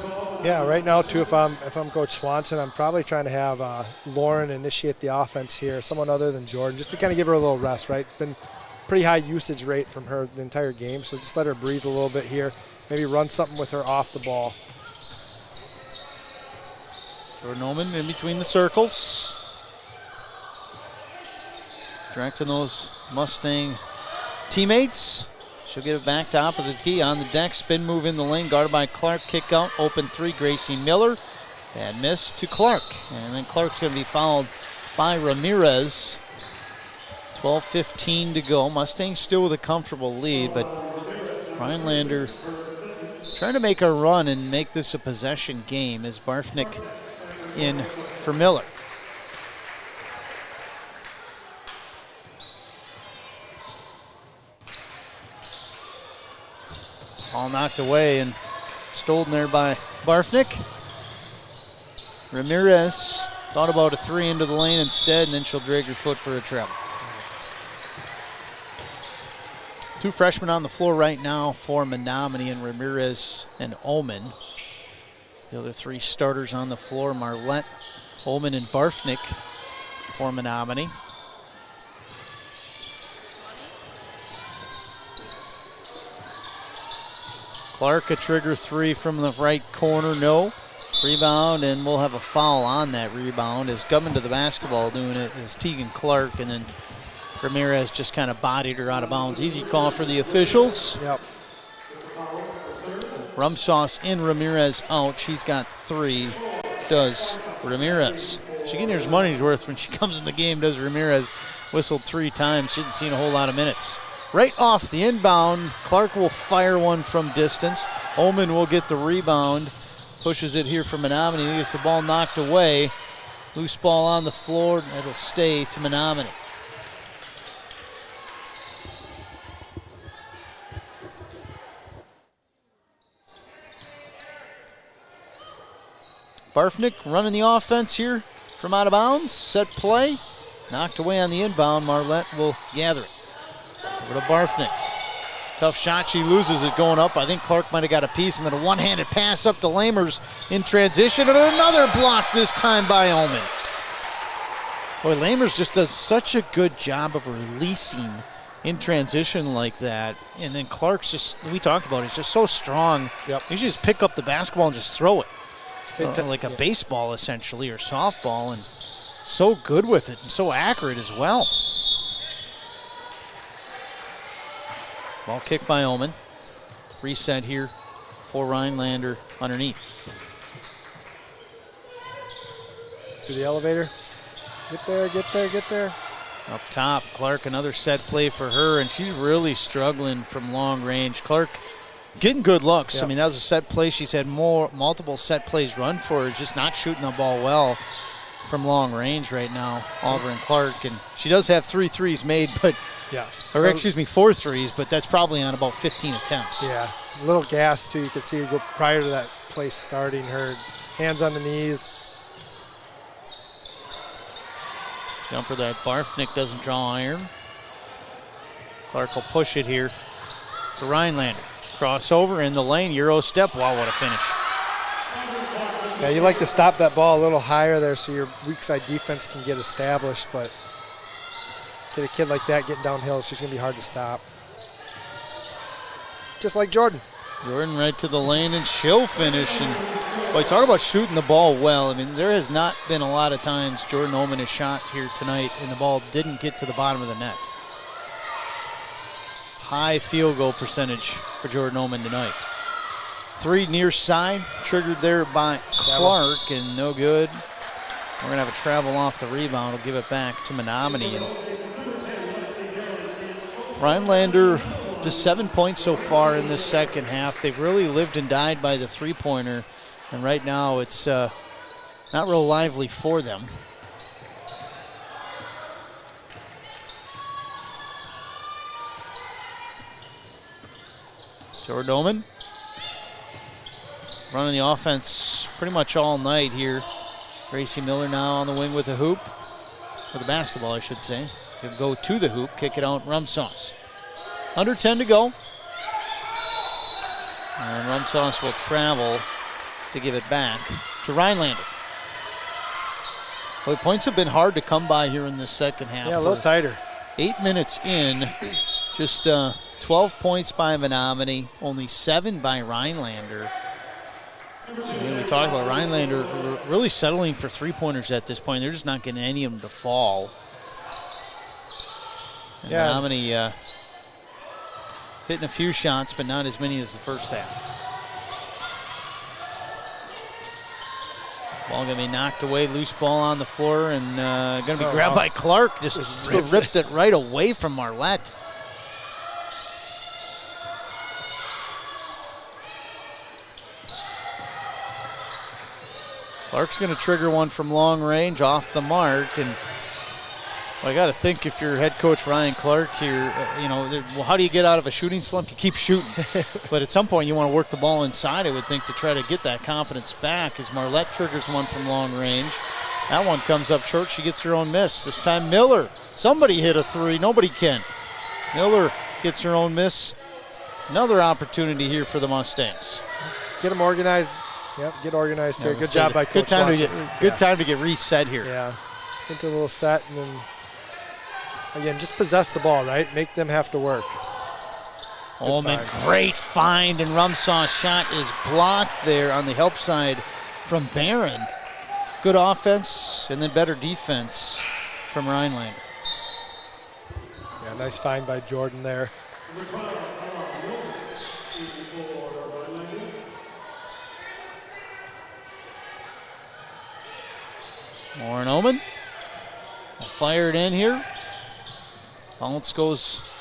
Yeah, right now too, if I'm Coach Swanson, I'm probably trying to have Lauren initiate the offense here, someone other than Jordan, just to kind of give her a little rest, right? Been pretty high usage rate from her the entire game, so just let her breathe a little bit here. Maybe run something with her off the ball. Jordan Ullman in between the circles. Directing those Mustang teammates. She'll give it back top of the key on the deck. Spin move in the lane, guarded by Clark. Kick out, open three, Gracie Miller. And miss to Clark. And then Clark's going to be fouled by Ramirez. 12:15 to go. Mustangs still with a comfortable lead, but Rhinelander trying to make a run and make this a possession game as Barfnick in for Miller. All knocked away and stolen there by Barfnick. Ramirez thought about a three into the lane instead, and then she'll drag her foot for a treble. Two freshmen on the floor right now for Menomonie, and Ramirez and Ullman. The other three starters on the floor, Marlette, Ullman, and Barfnick for Menomonie. Clark, a trigger three from the right corner, no. Rebound, and we'll have a foul on that rebound as coming to the basketball doing it is Tegan Clark, and then Ramirez just kind of bodied her out of bounds. Easy call for the officials. Yep. Rum sauce in, Ramirez out. She's got three, does Ramirez. She getting her money's worth when she comes in the game, does Ramirez. Whistled 3 times, she didn't see a whole lot of minutes. Right off the inbound, Clark will fire one from distance. Ullman will get the rebound. Pushes it here for Menomonie. He gets the ball knocked away. Loose ball on the floor. It'll stay to Menomonie. Barfnick running the offense here from out of bounds. Set play. Knocked away on the inbound. Marlette will gather it. Over to Barfnick. Tough shot. She loses it going up. I think Clark might have got a piece, and then a one-handed pass up to Lamers in transition, and another block this time by Omen. Boy, Lamers just does such a good job of releasing in transition like that. And then Clark's just, we talked about it, it's just so strong. Yep. You should just pick up the basketball and just throw it. Like a baseball, essentially, or softball, and so good with it and so accurate as well. Ball kicked by Omen. Reset here for Rhinelander underneath. To the elevator. Get there, get there, get there. Up top, Clark, another set play for her, and she's really struggling from long range. Clark getting good looks. Yep. I mean, that was a set play. She's had multiple set plays run for her, just not shooting the ball well from long range right now, Auburn Clark. And she does have 3 threes made, but yes. Or excuse me, 4 threes, but that's probably on about 15 attempts. Yeah, a little gas too. You could see her prior to that play starting, her hands on the knees. Jumper that Barfnick doesn't draw iron. Clark will push it here to Rhinelander. Crossover in the lane, Euro step. Wow, what a finish. Yeah, you like to stop that ball a little higher there so your weak side defense can get established, but get a kid like that getting downhill, she's going to be hard to stop. Just like Jordan. Jordan right to the lane, and she'll finish. And boy, talk about shooting the ball well. I mean, there has not been a lot of times Jordan Oman has shot here tonight and the ball didn't get to the bottom of the net. High field goal percentage for Jordan Oman tonight. 3 near side, triggered there by Clark, and no good. We're going to have a travel off the rebound. We'll give it back to Menomonie. Rhinelander, just 7 points so far in this second half. They've really lived and died by the three-pointer, and right now it's not real lively for them. Jordan Oman running the offense pretty much all night here. Gracie Miller now on the wing with a hoop, or the basketball I should say. He'll go to the hoop, kick it out, Rumsauce. Under 10 to go. And Rumsauce will travel to give it back to Rhinelander. Well, points have been hard to come by here in the second half. Yeah, a little tighter. 8 minutes in, just 12 points by Menomonie, only 7 by Rhinelander. And we talked about Rhinelander really settling for three-pointers at this point. They're just not getting any of them to fall. And yeah. Menomonie hitting a few shots, but not as many as the first half. Ball going to be knocked away, loose ball on the floor, and going to be grabbed by Clark. Just ripped it right away from Marlette. Clark's going to trigger one from long range off the mark, and well, I got to think if you're head coach Ryan Clark here, well, how do you get out of a shooting slump? You keep shooting. But at some point you want to work the ball inside, I would think, to try to get that confidence back as Marlette triggers one from long range. That one comes up short. She gets her own miss. This time Miller. Somebody hit a 3. Nobody can. Miller gets her own miss. Another opportunity here for the Mustangs. Get them organized. Yep, get organized here. Good job by Coach Watson. Good time to get reset here. Yeah, into a little set, and then again, just possess the ball, right? Make them have to work. Ullman, great find, and Rumsauce's shot is blocked there on the help side from Barron. Good offense, and then better defense from Rhinelander. Yeah, nice find by Jordan there. Lauren Oman will fire it in here. Bounce goes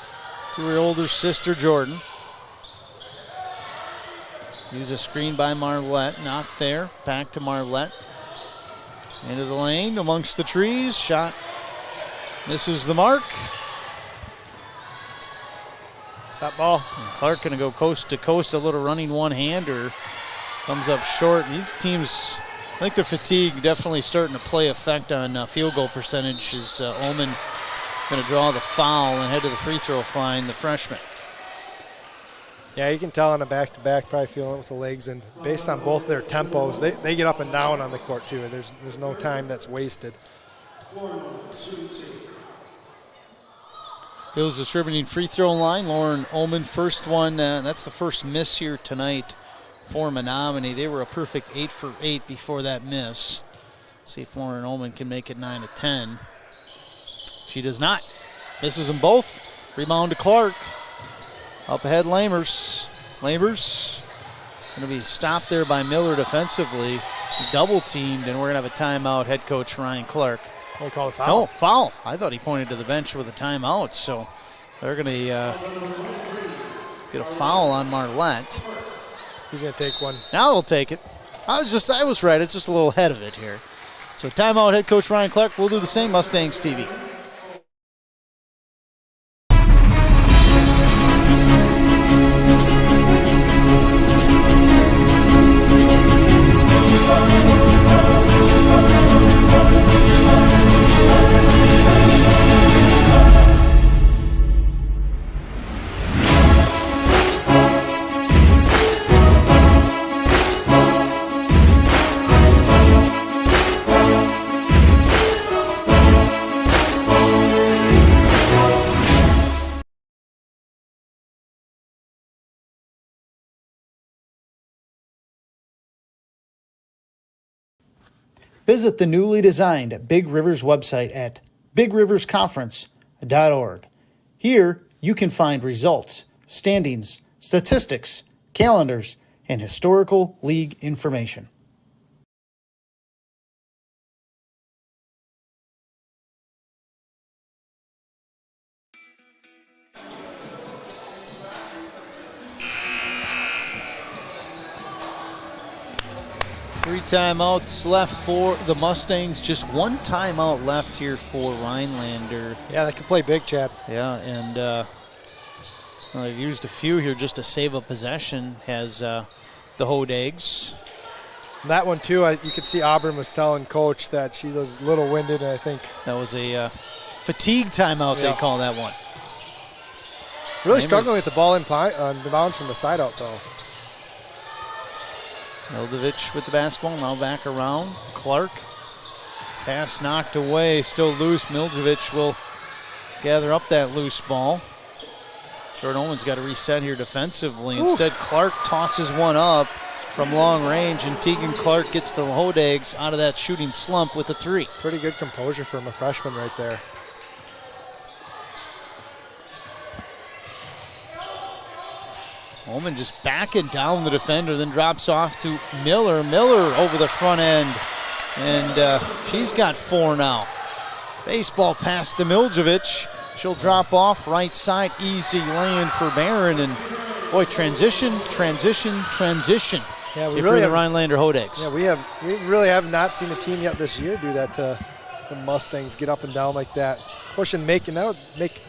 to her older sister, Jordan. Use a screen by Marlette, not there. Back to Marlette. Into the lane, amongst the trees. Shot misses the mark. Stop ball. And Clark going to go coast to coast, a little running one-hander. Comes up short. These teams think the fatigue definitely starting to play effect on field goal percentage as Ullman going to draw the foul and head to the free throw line, the freshman. Yeah, you can tell on a back-to-back, probably feeling it with the legs, and based on both their tempos, they get up and down on the court too. There's no time that's wasted. Bill's distributing free throw line. Lauren Ullman, first one. That's the first miss here tonight for Menomonie. They were a perfect 8 for 8 before that miss. See if Lauren Ullman can make it 9 of 10. She does not. Misses them both. Rebound to Clark. Up ahead, Lamers. Lamers going to be stopped there by Miller defensively. Double teamed, and we're going to have a timeout. Head coach Ryan Clark. They call it foul? No, foul. I thought he pointed to the bench with a timeout, so they're going to get a foul on Marlette. Who's going to take one? Now they'll take it. I was right. It's just a little ahead of it here. So timeout, head coach Ryan Clark. We'll do the same. Mustangs TV. Visit the newly designed Big Rivers website at bigriversconference.org. Here, you can find results, standings, statistics, calendars, and historical league information. Three timeouts left for the Mustangs. Just one timeout left here for Rhinelander. Yeah, they can play big, Chad. Yeah, and they've used a few here just to save a possession, has the Hodags. That one, too, you could see Auburn was telling Coach that she was a little winded, and I think that was a fatigue timeout, they call that one. Really struggling with the ball in bounds from the side out, though. Miljevic with the basketball, now back around. Clark, pass knocked away, still loose. Miljevic will gather up that loose ball. Jordan Ullman's got to reset here defensively. Instead, Clark tosses one up from long range, and Tegan Clark gets the Hodags out of that shooting slump with a three. Pretty good composure from a freshman right there. Ullman just backing down the defender, then drops off to Miller. Miller over the front end, and she's got four now. Baseball pass to Miljevic. She'll drop off right side, easy lane for Barron, and boy, transition. Yeah, we if really you're the Rhinelander Hodags. Yeah, we really have not seen a team yet this year do that to the Mustangs, get up and down like that. Push and make, and that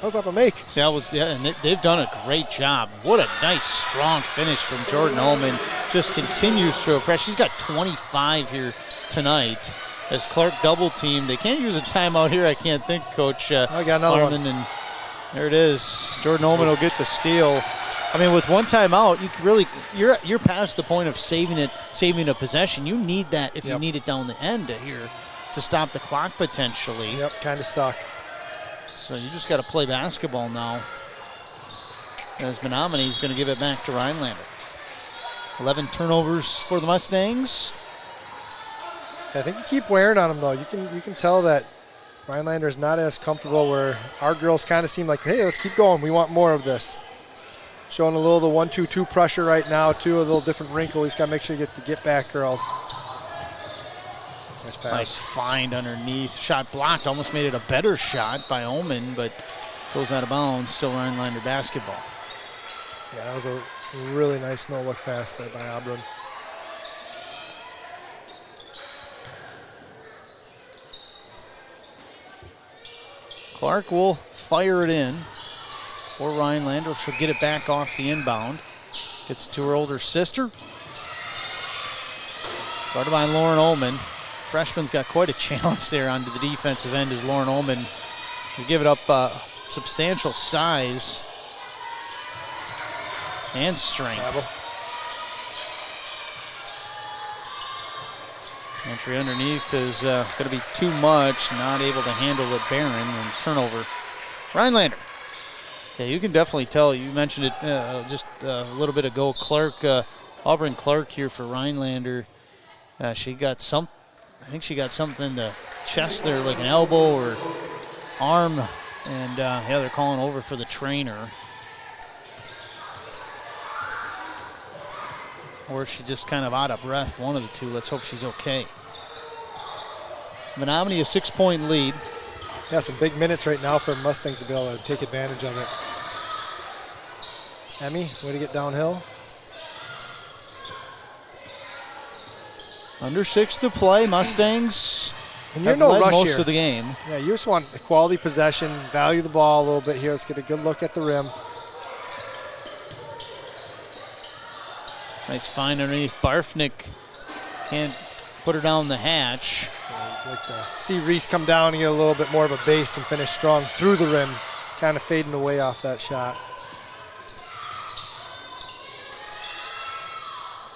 was off a make. And they've done a great job. What a nice, strong finish from Jordan Ullman. Just continues to impress. She's got 25 here tonight as Clark double teamed. They can't use a timeout here, I can't think, Coach I got another Harmon, one. and there it is. Jordan Ullman will get the steal. I mean, with one timeout, you're past the point of saving a possession. You need that if you need it down the end here to stop the clock potentially. Yep, kind of stuck. So you just got to play basketball now. As Menomonie is going to give it back to Rhinelander. 11 turnovers for the Mustangs. I think you keep wearing on them, though. You can tell that Rhinelander is not as comfortable, where our girls kind of seem like, hey, let's keep going. We want more of this. Showing a little of the 1-2-2 pressure right now, too. A little different wrinkle. We just got to make sure you get the get back, girls. Nice pass. Nice find underneath. Shot blocked. Almost made it a better shot by Ullman, but goes out of bounds. Still Rhinelander basketball. Yeah, that was a really nice no-look pass there by Auburn. Clark will fire it in for Rhinelander. She'll get it back off the inbound. Gets it to her older sister. Guarded by Lauren Ullman. Freshman's got quite a challenge there onto the defensive end as Lauren Ullman will give it up substantial size and strength. Entry underneath is going to be too much, not able to handle it. Barron and turnover. Rhinelander. Yeah, you can definitely tell. You mentioned it just a little bit ago. Auburn Clark here for Rhinelander. She got some. I think she got something in the chest there, like an elbow or arm, and yeah, they're calling over for the trainer. Or she's just kind of out of breath, one of the two. Let's hope she's okay. Menomonie a 6-point lead. Yeah, some big minutes right now for Mustangs to be able to take advantage of it. Emmy, way to get downhill. Under 6 to play, Mustangs. And you're no rush most here. of the game. Yeah, you just want a quality possession, value the ball a little bit here. Let's get a good look at the rim. Nice find underneath. Barfnick can't put her down the hatch. I'd like to see Reese come down and get a little bit more of a base and finish strong through the rim, kind of fading away off that shot.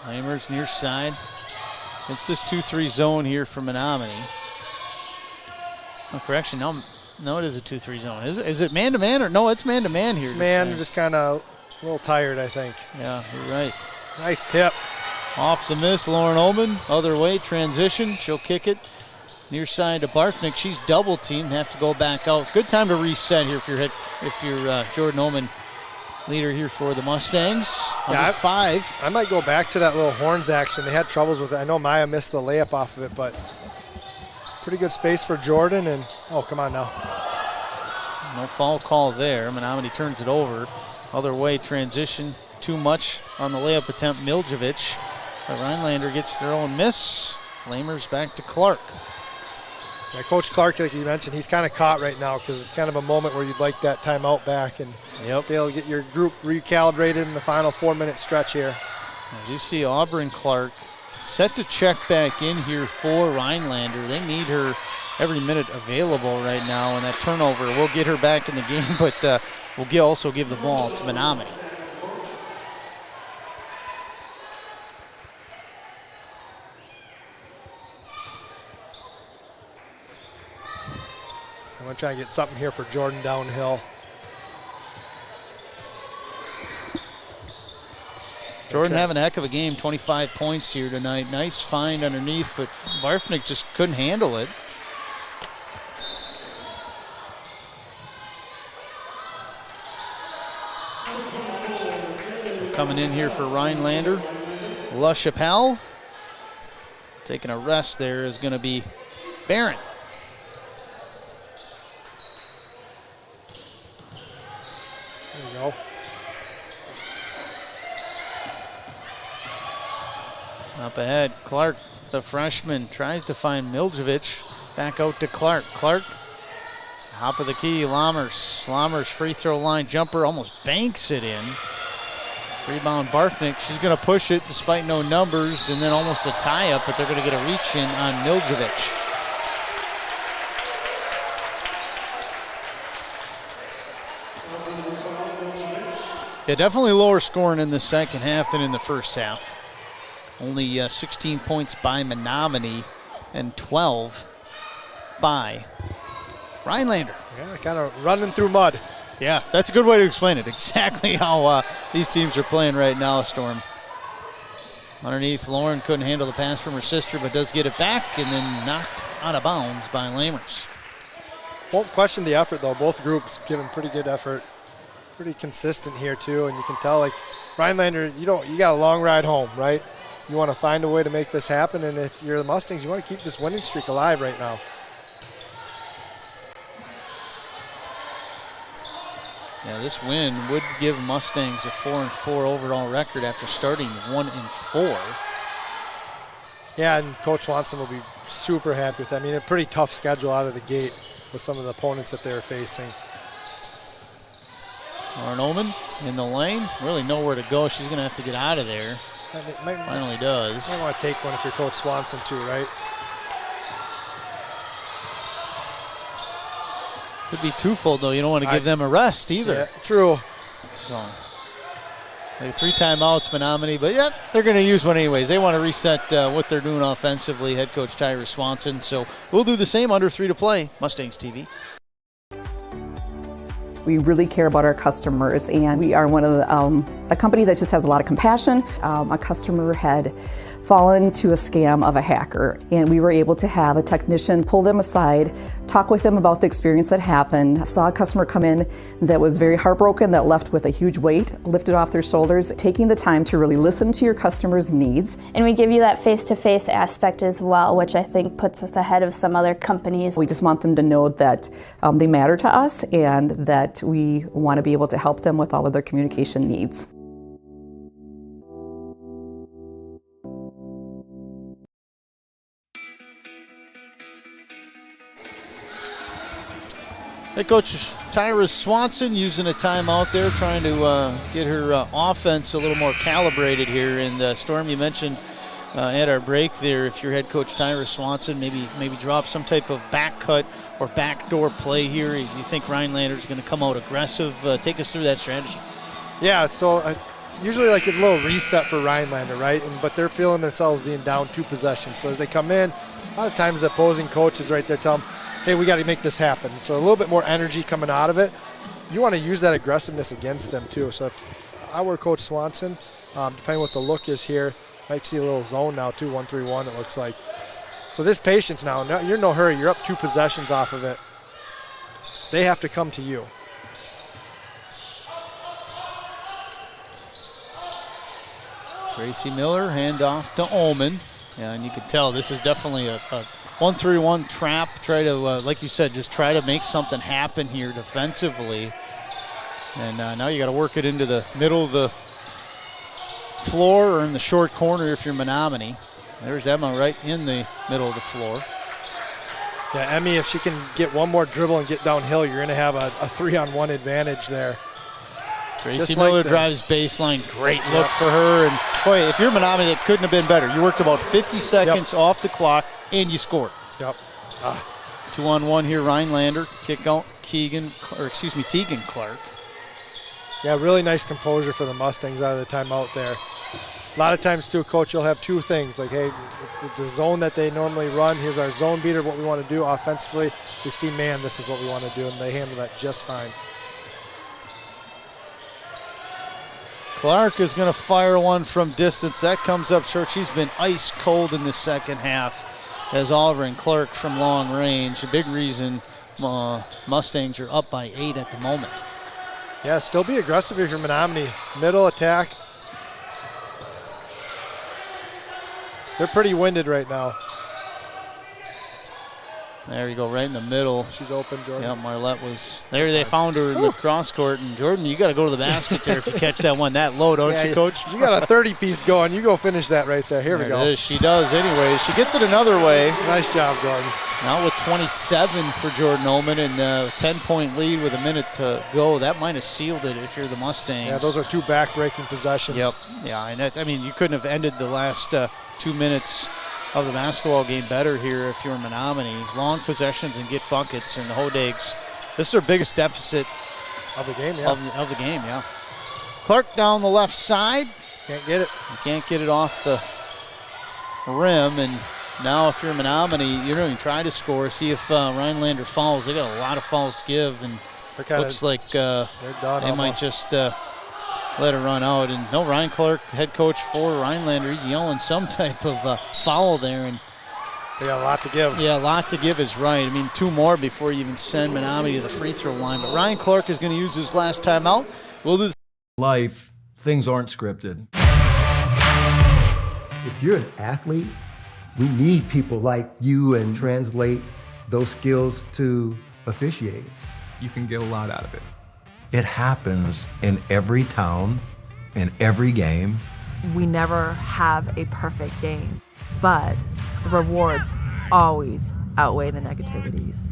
Lamers near side. It's this 2-3 zone here for Menomonie. Oh, correction, no, it is a 2-3 zone. Is it man-to-man or no, it's man-to-man here. It's man, just kind of a little tired, I think. Yeah, you're right. Nice tip. Off the miss, Lauren Ullman. Other way, transition. She'll kick it. Near side to Barfnick. She's double teamed. Have to go back out. Good time to reset here if you're Jordan Ullman, leader here for the Mustangs. Under 5. I might go back to that little horns action. They had troubles with it. I know Maya missed the layup off of it, but pretty good space for Jordan. And oh, come on now. No foul call there. Menomonie turns it over. Other way, transition. Too much on the layup attempt. Miljevic. But Rhinelander gets their own miss. Lamers back to Clark. Yeah, Coach Clark, like you mentioned, he's kind of caught right now because it's kind of a moment where you'd like that timeout back and be able to get your group recalibrated in the final 4-minute stretch here. As you see Auburn Clark set to check back in here for Rhinelander. They need her every minute available right now, and that turnover will get her back in the game, but we'll also give the ball to Menomonie. I'm going to try and get something here for Jordan downhill. Jordan having a heck of a game, 25 points here tonight. Nice find underneath, but Barfnick just couldn't handle it. So coming in here for Rhinelander, LaChapelle. Taking a rest there is going to be Barron. There you go. Up ahead, Clark, the freshman, tries to find Miljevic. Back out to Clark. Clark, top of the key, Lammers. Lammers free throw line jumper, almost banks it in. Rebound Barfnick, she's going to push it despite no numbers, and then almost a tie-up, but they're going to get a reach in on Miljevic. Yeah, definitely lower scoring in the second half than in the first half. Only 16 points by Menomonie and 12 by Rhinelander. Yeah, kind of running through mud. Yeah, that's a good way to explain it. Exactly how these teams are playing right now, Storm. Underneath, Lauren couldn't handle the pass from her sister, but does get it back and then knocked out of bounds by Lamers. Won't question the effort, though. Both groups giving pretty good effort. Pretty consistent here, too, and you can tell, like, Rhinelander, you got a long ride home, right? You want to find a way to make this happen, and if you're the Mustangs, you want to keep this winning streak alive right now. Yeah, this win would give Mustangs a 4-4 overall record after starting 1-4. Yeah, and Coach Watson will be super happy with that. I mean, a pretty tough schedule out of the gate with some of the opponents that they're facing. Lauren Ullman in the lane, really nowhere to go. She's going to have to get out of there. Finally does. You might want to take one if you're Coach Swanson too, right? Could be twofold, though. You don't want to give them a rest either. Yeah, true. So, maybe 3 timeouts, Menomonie, but yeah, they're going to use one anyways. They want to reset what they're doing offensively, head coach Tyra Swanson. So we'll do the same, under 3 to play. Mustangs TV. We really care about our customers, and we are one of a company that just has a lot of compassion. A customer had fallen into a scam of a hacker, and we were able to have a technician pull them aside, talk with them about the experience that happened. Saw a customer come in that was very heartbroken, that left with a huge weight lifted off their shoulders. Taking the time to really listen to your customers' needs. And we give you that face-to-face aspect as well, which I think puts us ahead of some other companies. We just want them to know that they matter to us and that we want to be able to help them with all of their communication needs. Head coach Tyra Swanson using a timeout there, trying to get her offense a little more calibrated here. And Storm, you mentioned at our break there, if you're head coach Tyra Swanson, maybe drop some type of back cut or backdoor play here. You think Rhinelander's going to come out aggressive? Take us through that strategy. Yeah, so usually like it's a little reset for Rhinelander, right? But they're feeling themselves being down 2 possessions. So as they come in, a lot of times the opposing coach is right there telling them, hey, we got to make this happen. So a little bit more energy coming out of it. You want to use that aggressiveness against them too. So if I were Coach Swanson, depending what the look is here, might see a little zone now too, 1-3-1 it looks like. So this patience now, you're in no hurry. You're up 2 possessions off of it. They have to come to you. Gracie Miller, handoff to Ullman. Yeah, and you can tell this is definitely a 1-3-1 trap. Try to, like you said, just try to make something happen here defensively. And now you got to work it into the middle of the floor or in the short corner if you're Menomonie. There's Emma right in the middle of the floor. Yeah, Emmy, if she can get one more dribble and get downhill, you're going to have a 3-on-1 advantage there. Gracie Miller drives baseline. Great look for her. And boy, if you're Menomonie, that couldn't have been better. You worked about 50 seconds off the clock, and you scored. Yep. 2-on-1 here, Rhinelander. Kick out Tegan Clark. Yeah, really nice composure for the Mustangs out of the timeout there. A lot of times, too, Coach, you'll have 2 things. Like, hey, the zone that they normally run, here's our zone beater, what we want to do offensively. You see, man, this is what we want to do, and they handle that just fine. Clark is going to fire one from distance. That comes up short. She's been ice cold in the second half as Oliver and Clark from long range. A big reason Mustangs are up by 8 at the moment. Yeah, still be aggressive if you're Menomonie. Middle attack. They're pretty winded right now. There you go, right in the middle. She's open, Jordan. Yeah, Marlette was there. They found her in the cross court, and Jordan, you got to go to the basket there if you catch that one that low, don't you, Coach? You got a 30-piece going. You go finish that right there. Here we go. It is. She does, anyways. She gets it another way. Nice job, Jordan. Now with 27 for Jordan Ullman and a 10-point lead with a minute to go. That might have sealed it if you're the Mustangs. Yeah, those are 2 back-breaking possessions. Yep. Yeah, and that's, I mean, you couldn't have ended the last 2 minutes of the basketball game better here if you're Menomonie. Long possessions and get buckets, and the Hodags, this is their biggest deficit of the game, yeah. Of the game, yeah. Clark down the left side. Can't get it. You can't get it off the rim, and now if you're Menomonie, you don't even try to score. See if Rhinelander fouls. They got a lot of fouls to give, and looks like they might just let it run out. And no, Ryan Clark, head coach for Rhinelander, he's yelling some type of foul there. And they got a lot to give. Yeah, a lot to give is right. I mean, 2 more before you even send Menomonie to the free throw line. But Ryan Clark is going to use his last timeout. We'll do this. Life, things aren't scripted. If you're an athlete, we need people like you and translate those skills to officiating. You can get a lot out of it. It happens in every town, in every game. We never have a perfect game, but the rewards always outweigh the negativities.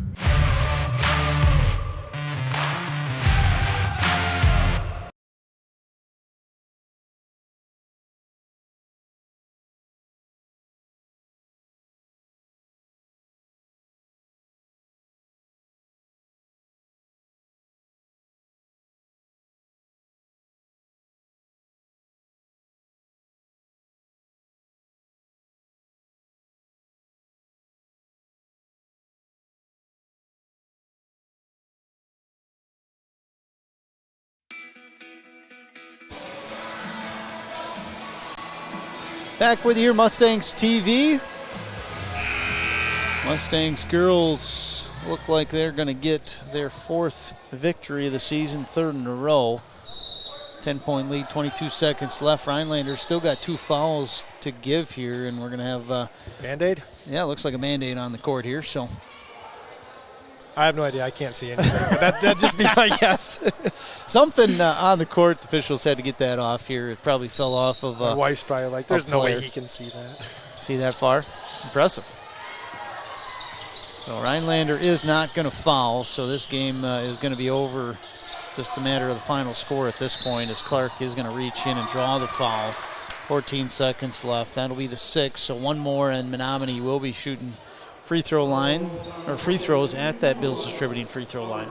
Back with you here, Mustangs TV. Mustangs girls look like they're going to get their 4th victory of the season, 3rd in a row. 10-point lead, 22 seconds left. Rhinelander still got 2 fouls to give here, and we're going to have Band-Aid? Yeah, it looks like a Band-Aid on the court here. So I have no idea. I can't see anything. But that'd just be my guess. Something on the court. The officials had to get that off here. It probably fell off of my wife's probably like, there's no way player. he can see that. See that far? It's impressive. So Rhinelander is not going to foul, so this game is going to be over. Just a matter of the final score at this point, as Clark is going to reach in and draw the foul. 14 seconds left. That'll be the 6th. So one more, and Menomonie will be shooting free throw line, or free throws at that Bills Distributing free throw line.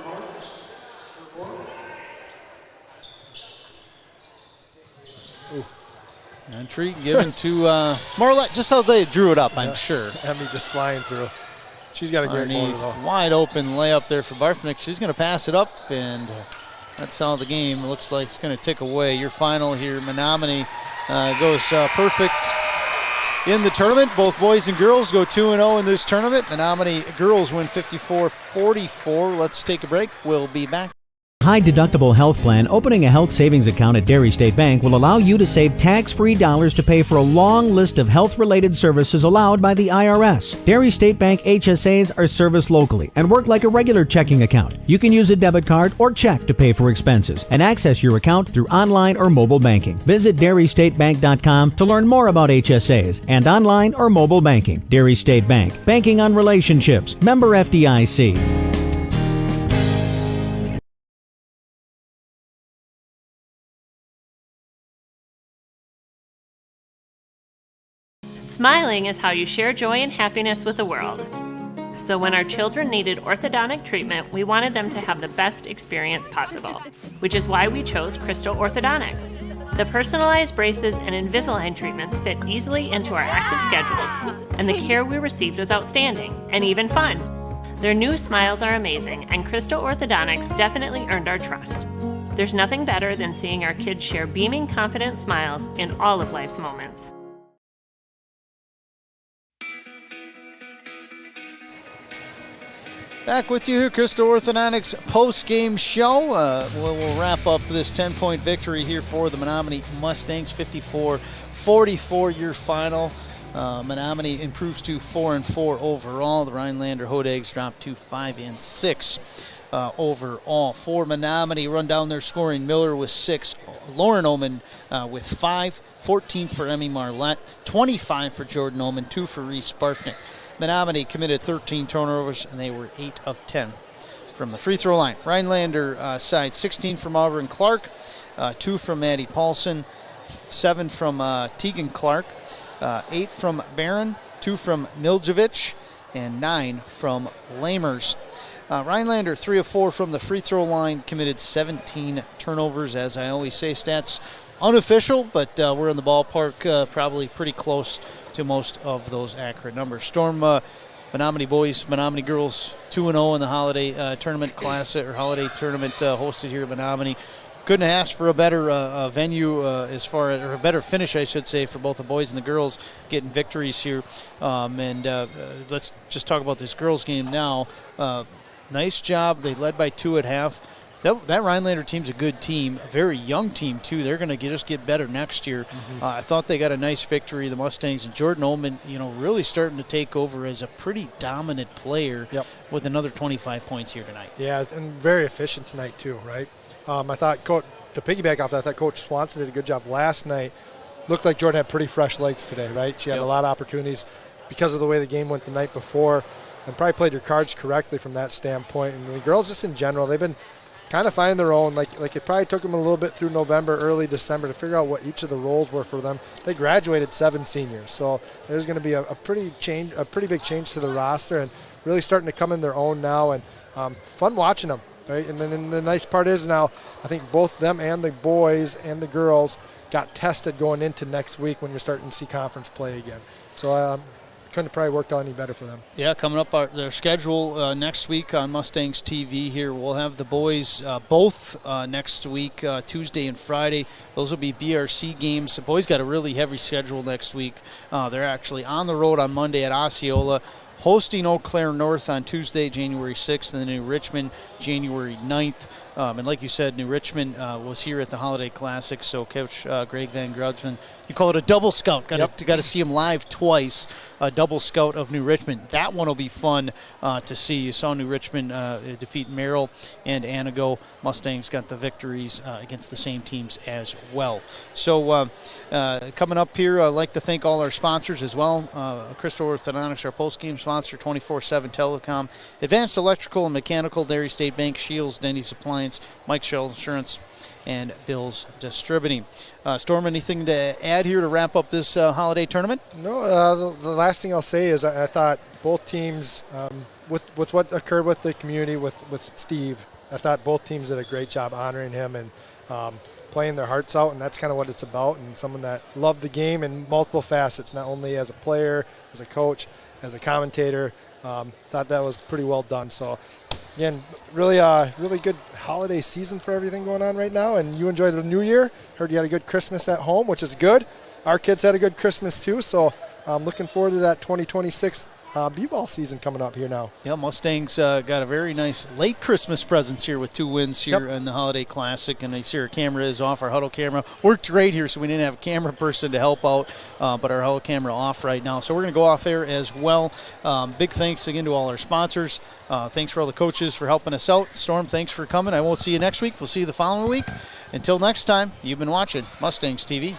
Entry given to more or less just how they drew it up, I'm sure. Emmy just flying through. She's got a great motor, though. Wide open layup there for Barfnick. She's going to pass it up, and that's how the game looks like it's going to tick away. Your final here, Menomonie goes perfect in the tournament. Both boys and girls go 2-0 in this tournament. Menomonie girls win 54-44. Let's take a break. We'll be back. High deductible health plan opening a health savings account at Dairy State Bank will allow you to save tax-free dollars to pay for a long list of health-related services allowed by the IRS. Dairy State Bank HSAs are serviced locally and work like a regular checking account. You can use a debit card or check to pay for expenses and access your account through online or mobile banking. Visit DairyStateBank.com to learn more about HSAs and online or mobile banking. Dairy State Bank, banking on relationships. Member FDIC. Smiling is how you share joy and happiness with the world. So when our children needed orthodontic treatment, we wanted them to have the best experience possible, which is why we chose Crystal Orthodontics. The personalized braces and Invisalign treatments fit easily into our active schedules, and the care we received was outstanding and even fun. Their new smiles are amazing, and Crystal Orthodontics definitely earned our trust. There's nothing better than seeing our kids share beaming, confident smiles in all of life's moments. Back with you here, Crystal Orthodontics post-game show. We'll wrap up this 10-point victory here for the Menomonie Mustangs, 54-44 your final. Menomonie improves to 4-4 overall. The Rhinelander Hodags drop to 5-6 overall. For Menomonie, run down their scoring. Miller with 6, Lauren Oman with 5, 14 for Emmy Marlette, 25 for Jordan Oman, 2 for Reese Barfnick. Menomonie committed 13 turnovers, and they were 8 of 10 from the free throw line. Rhinelander side, 16 from Auburn Clark, 2 from Maddie Paulson, 7 from Tegan Clark, 8 from Barron, 2 from Miljevich, and 9 from Lamers. Rhinelander, 3 of 4 from the free throw line, committed 17 turnovers. As I always say, stats unofficial, but we're in the ballpark, probably pretty close to most of those accurate numbers. Storm Menomonie boys, Menomonie girls, 2-0 in the holiday tournament classic, or holiday tournament hosted here at Menomonie. Couldn't ask for a better venue as far as, or a better finish, I should say, for both the boys and the girls getting victories here. Let's just talk about this girls game now. Nice job. They led by 2 at half. That Rhinelander team's a good team, a very young team, too. They're going to just get better next year. I thought they got a nice victory, the Mustangs, and Jordan Ullman, really starting to take over as a pretty dominant player with another 25 points here tonight. Yeah, and very efficient tonight, too, right? I thought, to piggyback off that, I thought Coach Swanson did a good job last night. Looked like Jordan had pretty fresh legs today, right? She had a lot of opportunities because of the way the game went the night before, and probably played her cards correctly from that standpoint. And the girls just in general, they've been kind of finding their own. Like it probably took them a little bit through November, early December to figure out what each of the roles were for them. They graduated 7 seniors, so there's going to be a pretty big change to the roster, and really starting to come in their own now, and fun watching them, right? And then the nice part is now I think both them and the boys and the girls got tested going into next week when you're starting to see conference play again. So couldn't have probably worked out any better for them. Yeah, coming up their schedule next week on Mustangs TV here. We'll have the boys both next week, Tuesday and Friday. Those will be BRC games. The boys got a really heavy schedule next week. They're actually on the road on Monday at Osceola, hosting Eau Claire North on Tuesday, January 6th, and then New Richmond, January 9th. And like you said, New Richmond was here at the Holiday Classic, so Coach Greg Van Grudsman, you call it a double scout. Got to see him live twice, a double scout of New Richmond. That one will be fun to see. You saw New Richmond defeat Merrill and Anago. Mustangs got the victories against the same teams as well. So coming up here, I'd like to thank all our sponsors as well. Crystal Orthodontics, our post-game sponsor, 24/7 Telecom, Advanced Electrical and Mechanical, Dairy State Bank, Shields, Denny's Appliance, Mike Shell Insurance, and Bill's Distributing. Storm, anything to add here to wrap up this holiday tournament? No, the last thing I'll say is I thought both teams, with what occurred with the community with Steve, I thought both teams did a great job honoring him and playing their hearts out, and that's kind of what it's about, and someone that loved the game in multiple facets, not only as a player, as a coach, as a commentator. Thought that was pretty well done. So, again, really good holiday season for everything going on right now, and you enjoyed the New Year. Heard you had a good Christmas at home, which is good. Our kids had a good Christmas too, so I'm looking forward to that 2026 B-ball season coming up here now. Yeah, Mustangs got a very nice late Christmas presents here with 2 wins here in the Holiday Classic. And I see our camera is off. Our huddle camera worked great here, so we didn't have a camera person to help out, but our huddle camera off right now. So we're going to go off air as well. Big thanks again to all our sponsors. Thanks for all the coaches for helping us out. Storm, thanks for coming. I won't see you next week. We'll see you the following week. Until next time, you've been watching Mustangs TV.